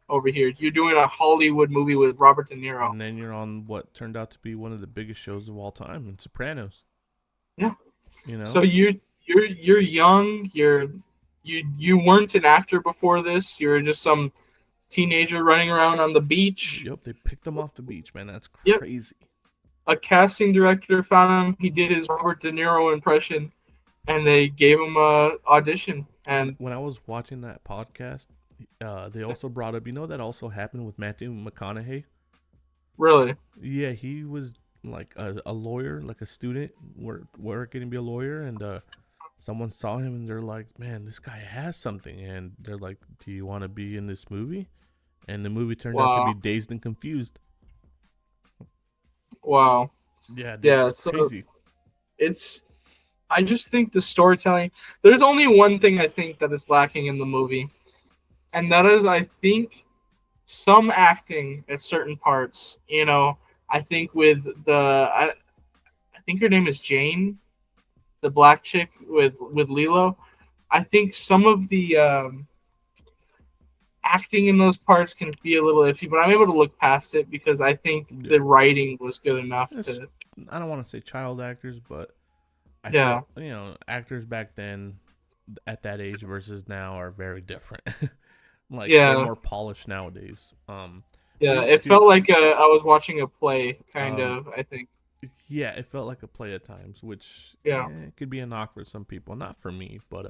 over here. You're doing a Hollywood movie with Robert De Niro. And then you're on what turned out to be one of the biggest shows of all time, in Sopranos. Yeah. You know? So you're young. You weren't an actor before this. You were just some teenager running around on the beach. Yep, they picked him off the beach, man. That's Yep. crazy. A casting director found him. He did his Robert De Niro impression, and they gave him a audition. And When I was watching that podcast, they also brought up, that also happened with Matthew McConaughey. really, Yeah, he was like a lawyer, like a student, working to be a lawyer, and someone saw him and they're like, man, this guy has something. And they're like, do you want to be in this movie? And the movie turned out to wow, be Dazed and Confused. wow, Yeah, dude, yeah. it's So crazy. I just think the storytelling. There's only one thing I think that is lacking in the movie, and that is, I think, some acting at certain parts. I think with I think her name is Jane, the black chick with Lilo. I think some of the acting in those parts can be a little iffy, but I'm able to look past it because I think Yeah. the writing was good enough It's, to. I don't want to say child actors, but I Yeah. feel, actors back then at that age versus now are very different. Like, they're Yeah, more polished nowadays. yeah. It Dude, felt like I was watching a play, kind um, of. I think. yeah, it felt like a play at times, which Yeah. could be a knock for some people, not for me. But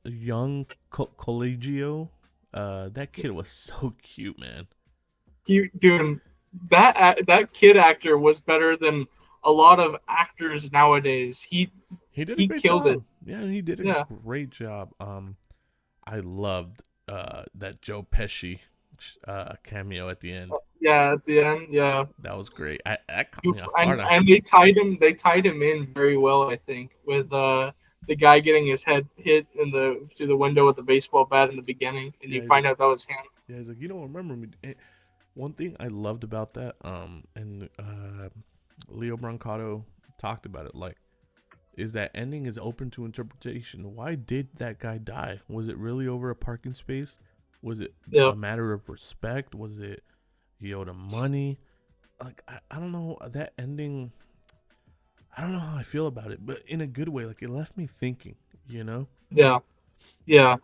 young Collegio, that kid was so cute, man. Dude, that kid actor was better than a lot of actors nowadays. He did a He great killed it. job. Yeah, he did a Yeah, great job. I loved that Joe Pesci cameo at the end. yeah. At the end, yeah. That was great. That caught me off And guard. they tied him. They tied him in very well, I think, with the guy getting his head hit in the through the window with the baseball bat in the beginning, and Yeah, you find out that was him. he's like, you don't remember me. One thing I loved about that, and Leo Brancato talked about it, like, is that ending is open to interpretation. Why did that guy die? Was it really over a parking space? Was it Yeah, a matter of respect? Was it he owed him money? Like, I don't know. That ending, I don't know how I feel about it, but in a good way. Like, it left me thinking, you know? yeah, yeah.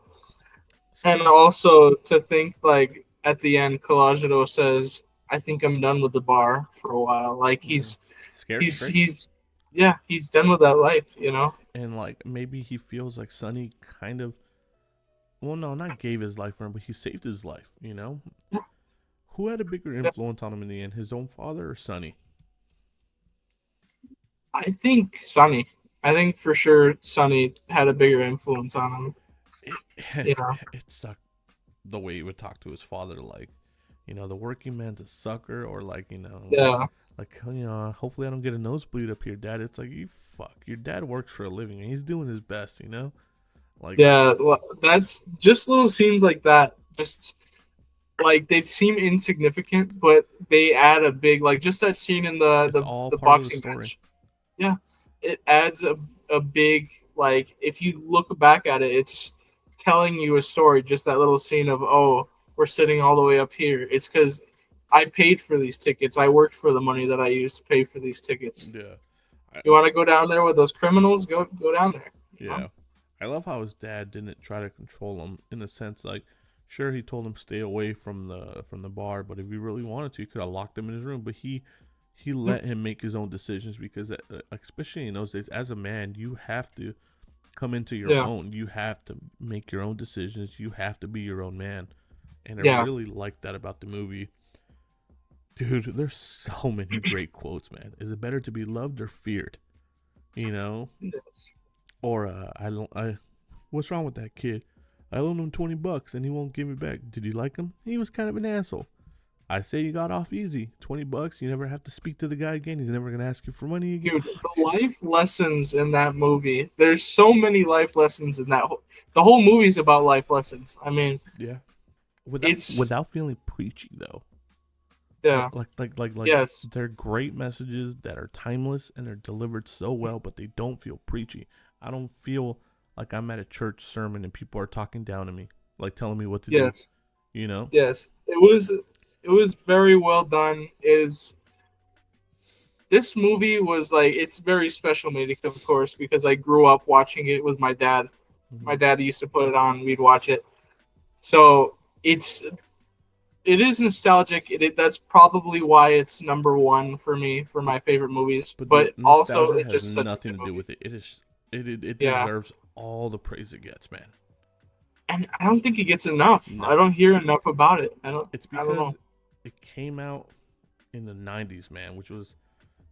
And So, also to think like at the end, Colagino says, "I think I'm done with the bar for a while." Like yeah. Scary, straight. yeah, he's done with that life, you know. And, like, maybe he feels like Sonny kind of, well, no, not gave his life for him, but he saved his life, you know? Yeah, Who had a bigger yeah. influence on him in the end, his own father or Sonny? I think Sonny. I think for sure Sonny had a bigger influence on him. It, You know. it sucked the way he would talk to his father, like, the working man's a sucker, or like, Yeah. hopefully I don't get a nosebleed up here, Dad. It's like, you fuck. Your dad works for a living and he's doing his best, Like, Yeah, well, that's just little scenes like that. Just like they seem insignificant, but they add a big like just that scene in it's all the part of the boxing story. match. Yeah, it adds a big like if you look back at it, it's telling you a story. Just that little scene of oh, we're sitting all the way up here. It's because I paid for these tickets. I worked for the money that I used to pay for these tickets. Yeah. I, You want to go down there with those criminals? Go down there. You know? yeah. I love how his dad didn't try to control him, in a sense, like, sure, he told him stay away from the bar, but if he really wanted to, he could have locked him in his room. But he let him make his own decisions, because especially in those days, as a man, you have to come into your Yeah, own. You have to make your own decisions. You have to be your own man. And I yeah. really like that about the movie. Dude, there's so many great quotes, man. Is it better to be loved or feared? You know? Yes. Or what's wrong with that kid? I loaned him $20 and he won't give it back. Did you like him? He was kind of an asshole. I say you got off easy. $20, you never have to speak to the guy again. He's never gonna ask you for money again. Dude, the life lessons in that movie. There's so many life lessons in that. The whole movie's about life lessons. I mean, Yeah. Without it's without feeling preachy though. yeah, Like yes, they're great messages that are timeless and they're delivered so well, but they don't feel preachy. I don't feel like I'm at a church sermon and people are talking down to me, like telling me what to do. yes, You know? yes. It was very well done. Is this movie was like it's very special to me, of course, because I grew up watching it with my dad. Mm-hmm. My dad used to put it on. We'd watch it. So it is nostalgic. That's probably why it's number one for me for But my favorite movies. but But also, nostalgia it's has just such a nothing good to do movie. with it. It Yeah, deserves all the praise it gets, man. and I don't think it gets enough. I No, don't hear enough about it. it's I don't because know. it came out in the '90s, man. Which was,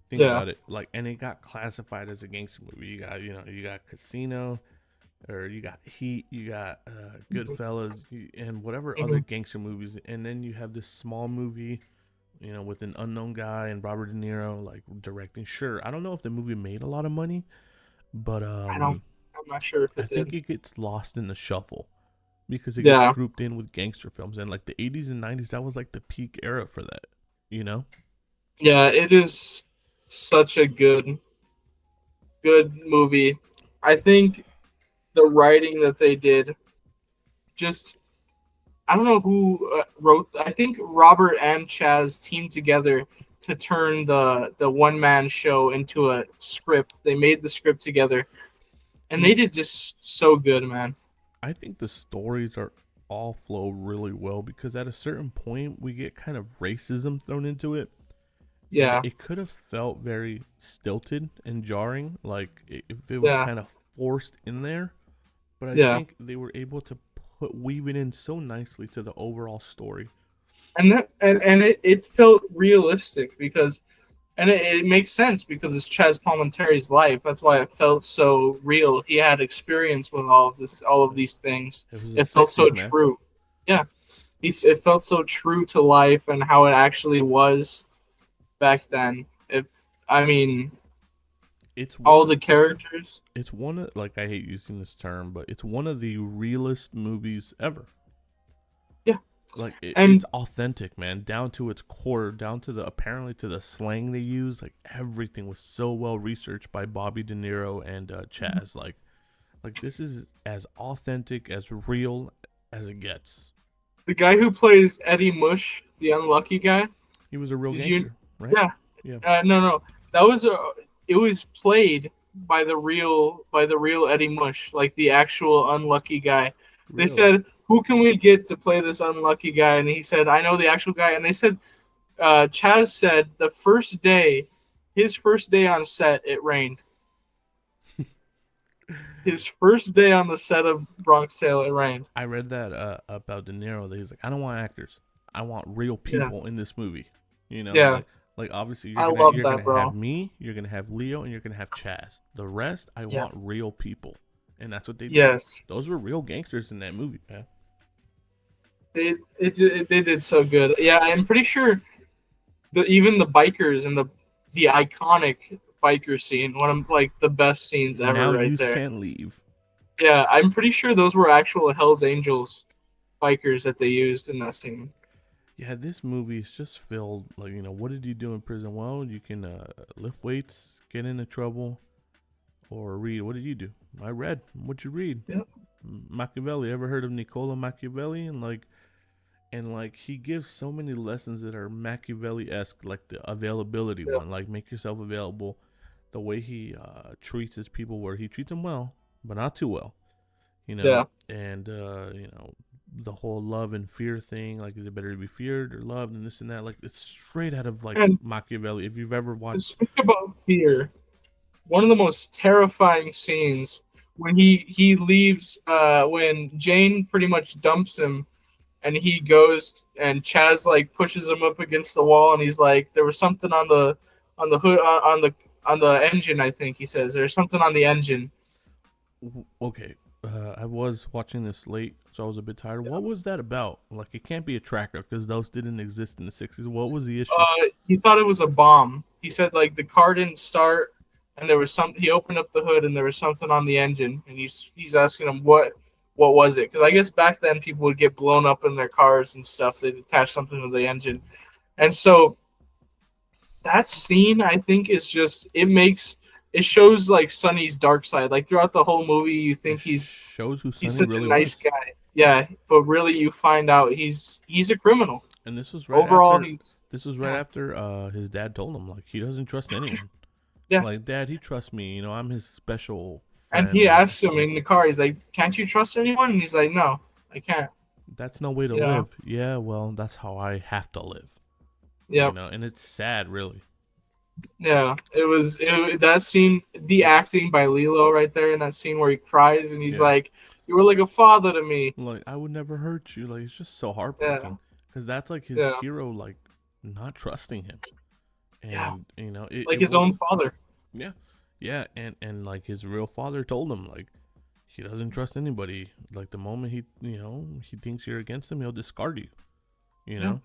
think Yeah. about it, like, and it got classified as a gangster movie. You got Casino, or you got Heat, you got Hmm. Goodfellas, and whatever other Hmm. gangster movies, and then you have this small movie, with an unknown guy and Robert De Niro like directing. Sure, I don't know if the movie made a lot of money, but I don't. I'm not sure if I it think did. it gets lost in the shuffle because it gets Yeah. grouped in with gangster films, and like the '80s and '90s, that was like the peak era for that. You know? Yeah. It is such a good movie. I think the writing that they did just I don't know who wrote. I think Robert and Chaz teamed together to turn the one man show into a script. They made the script together, and And they did just so good, man. I think the stories are all flow really well, because at a certain point we get kind of racism thrown into it, and Yeah, it could have felt very stilted and jarring, like if it was yeah, kind of forced in there. But I yeah, think they were able to weave it in so nicely to the overall story. And it felt realistic because and it makes sense because it's Chaz Palminteri's life. That's why it felt so real. He had experience with all of these things. It was the It felt so 60s, man. true. Yeah, it felt so true to life and how it actually was back then. If I mean, It's all one. the characters. It's one of, like, I hate using this term, but it's one of the realest movies ever. Yeah, Like and it's authentic, man, down to its core, down to the apparently to the slang they use. Like everything was so well researched by Bobby De Niro and Chaz. Like this is as authentic, as real as it gets. the guy who plays Eddie Mush, the unlucky guy. He was a real Did you? gangster, right? Yeah. Yeah. No. That was a. It was played by the real Eddie Mush, like the actual unlucky guy. They Really? said, "Who can we get to play this unlucky guy?" And he said, "I know the actual guy." And they said, Chaz said the first day, his first day on set, it rained. His first day on the set of Bronx Tale, it rained. I read that about De Niro that he's like, I don't want actors. I want real Yeah, people in this movie. You know, yeah, like obviously I love you're that, gonna have bro. me, you're gonna have Leo, and you're gonna have Chaz. The rest, I Yeah, want real people, and that's what they did. yes, Those were real gangsters in that movie, man. they did so good. Yeah, I'm pretty sure even the bikers and the iconic biker scene, one of like the best scenes ever, Now right yous there. can't leave. Yeah, I'm pretty sure those were actual Hell's Angels bikers that they used in that scene. Yeah, this movie is just filled like what did you do in prison? Well, you can lift weights, get into trouble, or read. What did you do? I read. What'd you read? Yeah, Machiavelli. Ever heard of Niccolo Machiavelli? And he gives so many lessons that are Machiavelli esque, like the availability yeah, one, like make yourself available. The way he treats his people, where he treats them well, but not too well, yeah. and the whole love and fear thing. Like, is it better to be feared or loved, and this and that? Like, it's straight out of like And Machiavelli. If you've ever to watched, speak about fear, one of the most terrifying scenes when he leaves when Jane pretty much dumps him and he goes and Chaz like pushes him up against the wall and he's like there was something on the hood on the engine. I think he says there's something on the engine. okay, I was watching this late, so I was a bit tired. What was that about? Like, it can't be a tracker because those didn't exist in the '60s. What was the issue? He thought it was a bomb. He said like the car didn't start and there was some. He opened up the hood and there was something on the engine and he's asking him what was it? Because I guess back then people would get blown up in their cars and stuff. They'd attach something to the engine, and so that scene I think is just it shows like Sonny's dark side. Like throughout the whole movie, you It think shows who he's Sonny such a really nice was. guy, yeah, but really you find out he's a criminal. And this was right Overall, after he's right yeah, after his dad told him, like, he doesn't trust anyone. yeah. Like, Dad, he trusts me. I'm his special And friend. he And asks him in the car, he's like, "Can't you trust anyone?" And he's like, "No, I can't." that's no way to Yeah, live. Yeah, well, that's how I have to live. yeah, And it's sad, really. yeah. That scene, the acting by Lilo right there in that scene where he cries and he's Yeah. like, "You were like a father to me." Like, I would never hurt you. Like, it's just so Yeah, heartbreaking because that's like his yeah, hero, like, not trusting him. yeah. And it, Like it his would. own father. Yeah, yeah. And like his real father told him, like, he doesn't trust anybody. Like, the moment he thinks you're against him, he'll discard you. you Yeah, know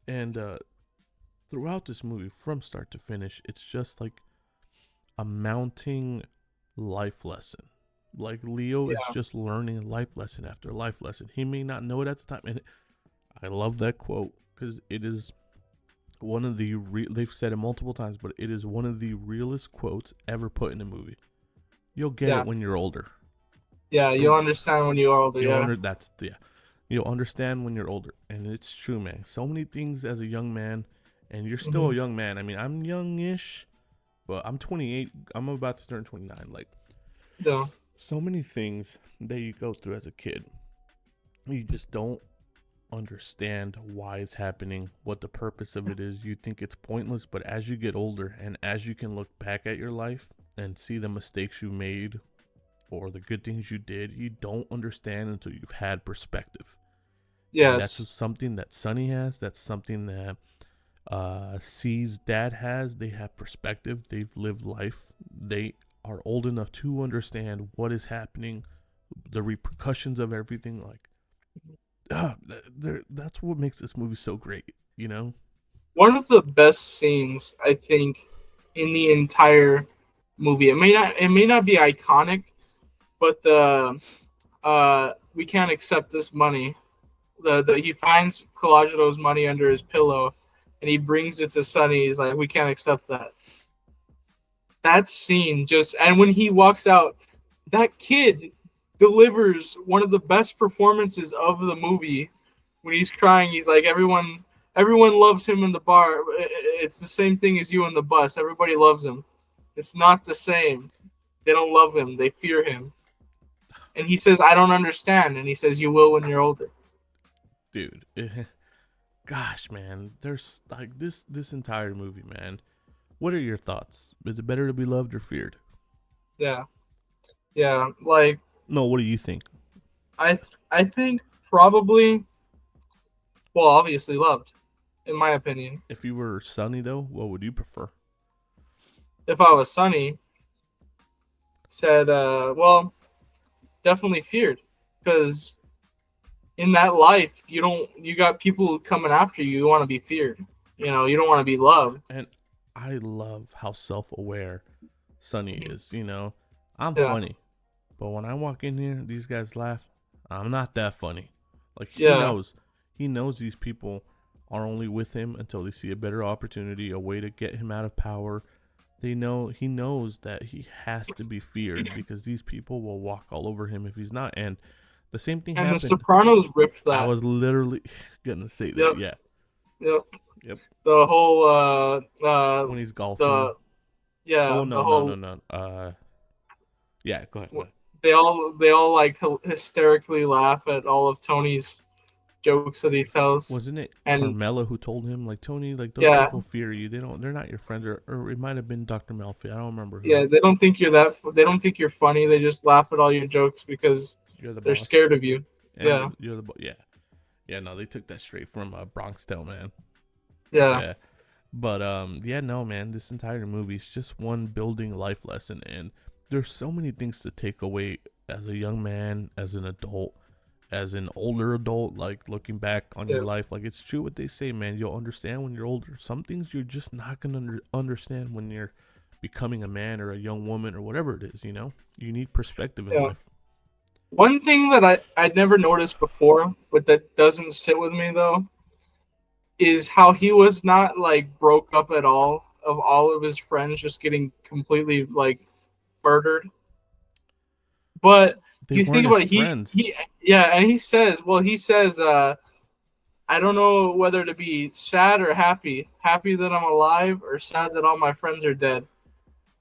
and throughout this movie, from start to finish, it's just like a mounting life lesson. Like, Leo is yeah, just learning life lesson after life lesson. He may not know it at the time, and I love that quote because it is one of the they've said it multiple times, but it is one of the realest quotes ever put in a movie. You'll get yeah, it when you're older. yeah. Or You'll understand when you're older. you'll Yeah, under that's yeah. You'll understand when you're older, and it's true, man. So many things as a young man, and you're still hmm, a young man. I mean, I'm youngish, but I'm 28. I'm about to turn 29. Like, yeah, so many things that you go through as a kid, you just don't understand why it's happening, what the purpose of it is. You think it's pointless, but as you get older and as you can look back at your life and see the mistakes you made or the good things you did, you don't understand until you've had perspective. And that's Yes. something that Sonny has. That's something that C's dad has. They have perspective. They've lived life. They are old enough to understand what is happening, the repercussions of everything. Like, that's what makes this movie so great. You know? One of the best scenes, I think, in the entire movie. It may not be iconic, but the we can't accept this money. The he finds Collagedo's money under his pillow, and he brings it to Sonny. He's like, we can't accept that. That scene just, and when he walks out, that kid delivers one of the best performances of the movie. When he's crying, he's like, everyone loves him in the bar. It's the same thing as you on the bus. Everybody loves him. It's not the same. They don't love him. They fear him. And he says, I don't understand. And he says, you will when you're older. Dude. Gosh, man. There's like this entire movie, man. What are your thoughts? Is it better to be loved or feared? Yeah. Yeah. Like, No, what do you think? I think probably, well, obviously loved, in my opinion. If you were Sonny, though, what would you prefer? If I was Sonny, said, well, definitely feared. Because in that life, you got people coming after you. You want to be feared. You don't want to be loved. And I love how self-aware Sonny is. I'm Yeah. funny, but when I walk in here, these guys laugh. I'm not that funny. Like Yeah. he knows these people are only with him until they see a better opportunity, a way to get him out of power. He knows that he has to be feared because these people will walk all over him if he's not. And the same thing And The happened. Sopranos ripped I that. was literally gonna say Yep. that. Yeah. Yep. Yep. The whole When he's golfing. the yeah Oh the no, whole no. Yeah. Go ahead. Go ahead. they all like hysterically laugh at all of Tony's jokes that he tells. Wasn't it And Carmela who told him, like, Tony, like, those yeah, people fear you. They're not your friends, or it might have been Dr. Malfoy. I don't remember who. yeah, they don't think you're funny. They just laugh at all your jokes because You're the they're boss. scared of you. And Yeah. you're the boss. Yeah. Yeah. No, they took that straight from Bronx Tale, man. Yeah. Yeah. But yeah, no, man. This entire movie is just one building life lesson, and there's so many things to take away as a young man, as an adult, as an older adult, like looking back on your Yeah. life. Like, it's true what they say, man. You'll understand when you're older. Some things you're just not gonna understand when you're becoming a man or a young woman or whatever it is. You need perspective in Yeah. life. One thing that I'd never noticed before, but that doesn't sit with me though, is how he was not like broke up at all of his friends just getting completely like murdered. But They you think weren't about his it, friends. and he says, I don't know whether to be sad or happy. Happy that I'm alive or sad that all my friends are dead.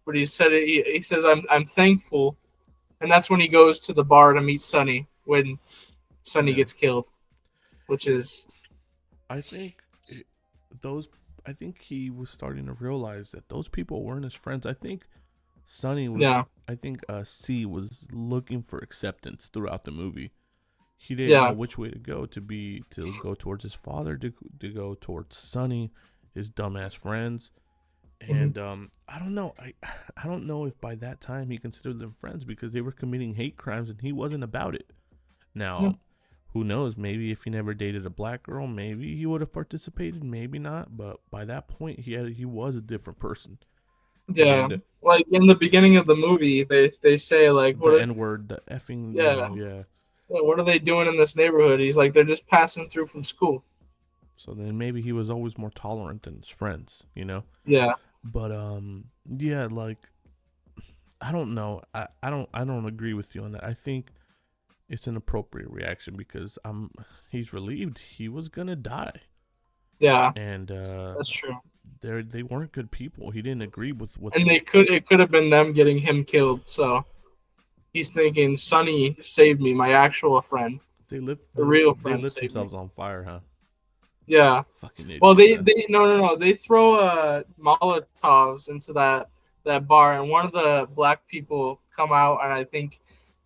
But he said it, he says I'm thankful. And that's when he goes to the bar to meet Sonny when Sonny Yeah. gets killed, which is I think those. I think he was starting to realize that those people weren't his friends. I think Sonny was. yeah, I think C was looking for acceptance throughout the movie. He didn't know yeah, which way to go, to go towards his father, to go towards Sonny, his dumbass friends. And I don't know. I don't know if by that time he considered them friends because they were committing hate crimes and he wasn't about it. Now, yeah. who knows? Maybe if he never dated a black girl, maybe he would have participated. Maybe not. But by that point, he was a different person. Yeah. And Like in the beginning of the movie, they say like the N word, the effing, yeah, yeah. what are they doing in this neighborhood? He's like they're just passing through from school. So then maybe he was always more tolerant than his friends, Yeah, But yeah, like I don't know. I don't agree with you on that. I think it's an appropriate reaction because he's relieved he was gonna die. yeah, And that's true. they weren't good people. He didn't agree with what And they it could have been them getting him killed. So he's thinking, Sonny saved me, my actual friend, they lit the real they friend lit saved me. themselves on fire, huh? Yeah. Fucking idiots. Well, huh? they no, they throw Molotovs into that bar, and one of the black people come out, and I think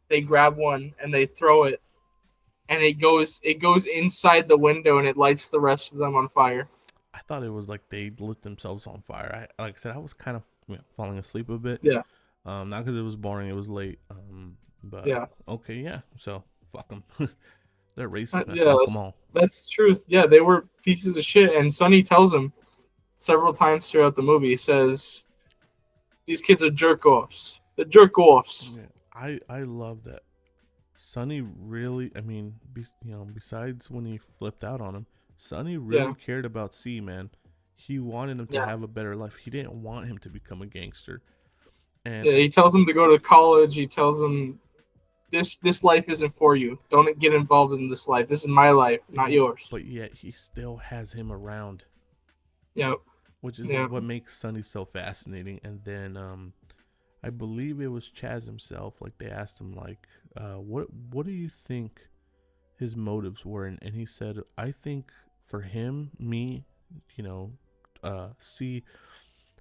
they grab one and they throw it, and it goes inside the window and it lights the rest of them on fire. I thought it was like they lit themselves on fire. Like I said, I was kind of falling asleep a bit. Yeah. Not because it was boring. It was late. But Yeah. okay, yeah. So fuck them. They're racist, man. Yeah, Fuck them all. that's the truth. Yeah, they were pieces of shit. And Sonny tells him several times throughout the movie, he says, these kids are jerk offs. They're jerk offs. Yeah, I love that. Sonny really, I mean, besides when he flipped out on him, Sonny really cared about C, man. He wanted him to have a better life. He didn't want him to become a gangster. And he tells him to go to college. He tells him, this life isn't for you. Don't get involved in this life. This is my life, not yours. But yet he still has him around. Yeah. Which is what makes Sonny so fascinating. And then I believe it was Chaz himself. Like they asked him, like, what do you think his motives were? And he said, I think for him, C,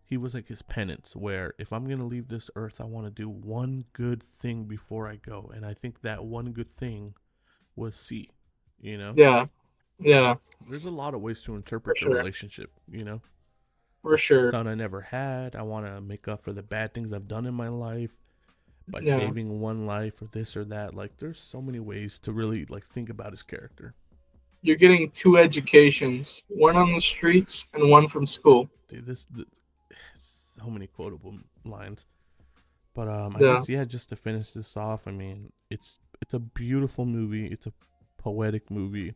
he was like his penance, where if I'm gonna leave this earth, I want to do one good thing before I go. And I think that one good thing was C. Yeah. There's a lot of ways to interpret the relationship. For sure. Son I never had. I want to make up for the bad things I've done in my life by saving one life or this or that. Like, there's so many ways to really like think about his character. You're getting 2 educations, one on the streets and one from school. Dude, so many quotable lines. But I guess just to finish this off, I mean, it's a beautiful movie. It's a poetic movie,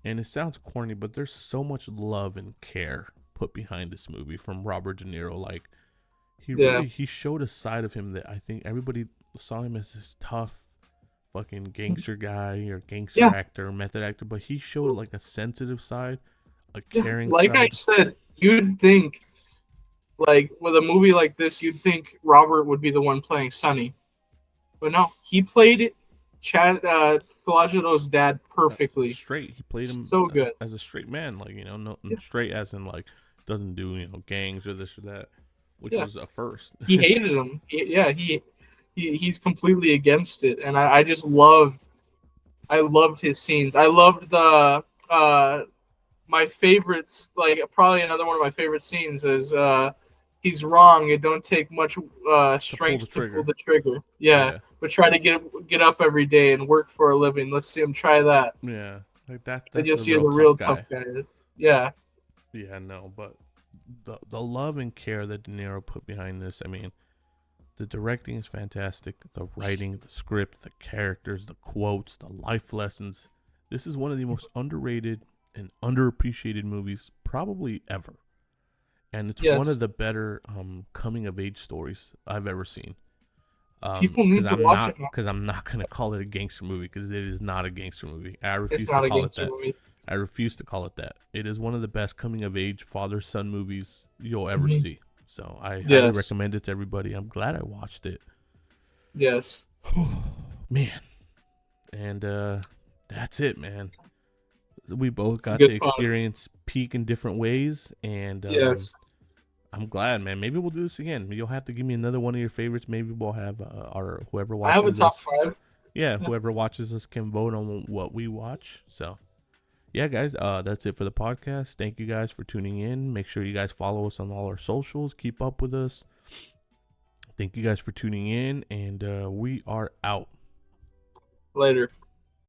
and it sounds corny, but there's so much love and care put behind this movie from Robert De Niro. Like, he showed a side of him that I think everybody saw him as this tough fucking gangster guy or gangster actor, method actor, but he showed like a sensitive side, a caring side. I said, you'd think, like, with a movie like this, you'd think Robert would be the one playing Sonny. But no, he played Chad Pelagiato's dad perfectly. Straight. He played him so good. As a straight man, like, straight as in, like, doesn't do, gangs or this or that, which was a first. He hated him. He's completely against it. And I just loved his scenes. I loved my favorites, like, probably another one of my favorite scenes is he's wrong. It don't take much strength to pull the trigger. Yeah, but try to get up every day and work for a living. Let's see him try that. Yeah, like that. Then you'll see who the real tough guy is. Yeah. Yeah, no, but the love and care that De Niro put behind this, I mean, the directing is fantastic. The writing, the script, the characters, the quotes, the life lessons. This is one of the most underrated and underappreciated movies probably ever. And it's one of the better coming of age stories I've ever seen. People need to watch it. Because I'm not going to call it a gangster movie, because it is not a gangster movie. I refuse to call it that. Movie. I refuse to call it that. It is one of the best coming of age father-son movies you'll ever see. So I highly recommend it to everybody. I'm glad I watched it. Yes. Man. And that's it, man. We both got to experience Peak in different ways, and I'm glad, man. Maybe we'll do this again. You'll have to give me another one of your favorites. Maybe we'll have our whoever watches. I have a top 5. Yeah, whoever watches us can vote on what we watch. So, yeah, guys, that's it for the podcast. Thank you guys for tuning in. Make sure you guys follow us on all our socials. Keep up with us. Thank you guys for tuning in, and we are out. Later.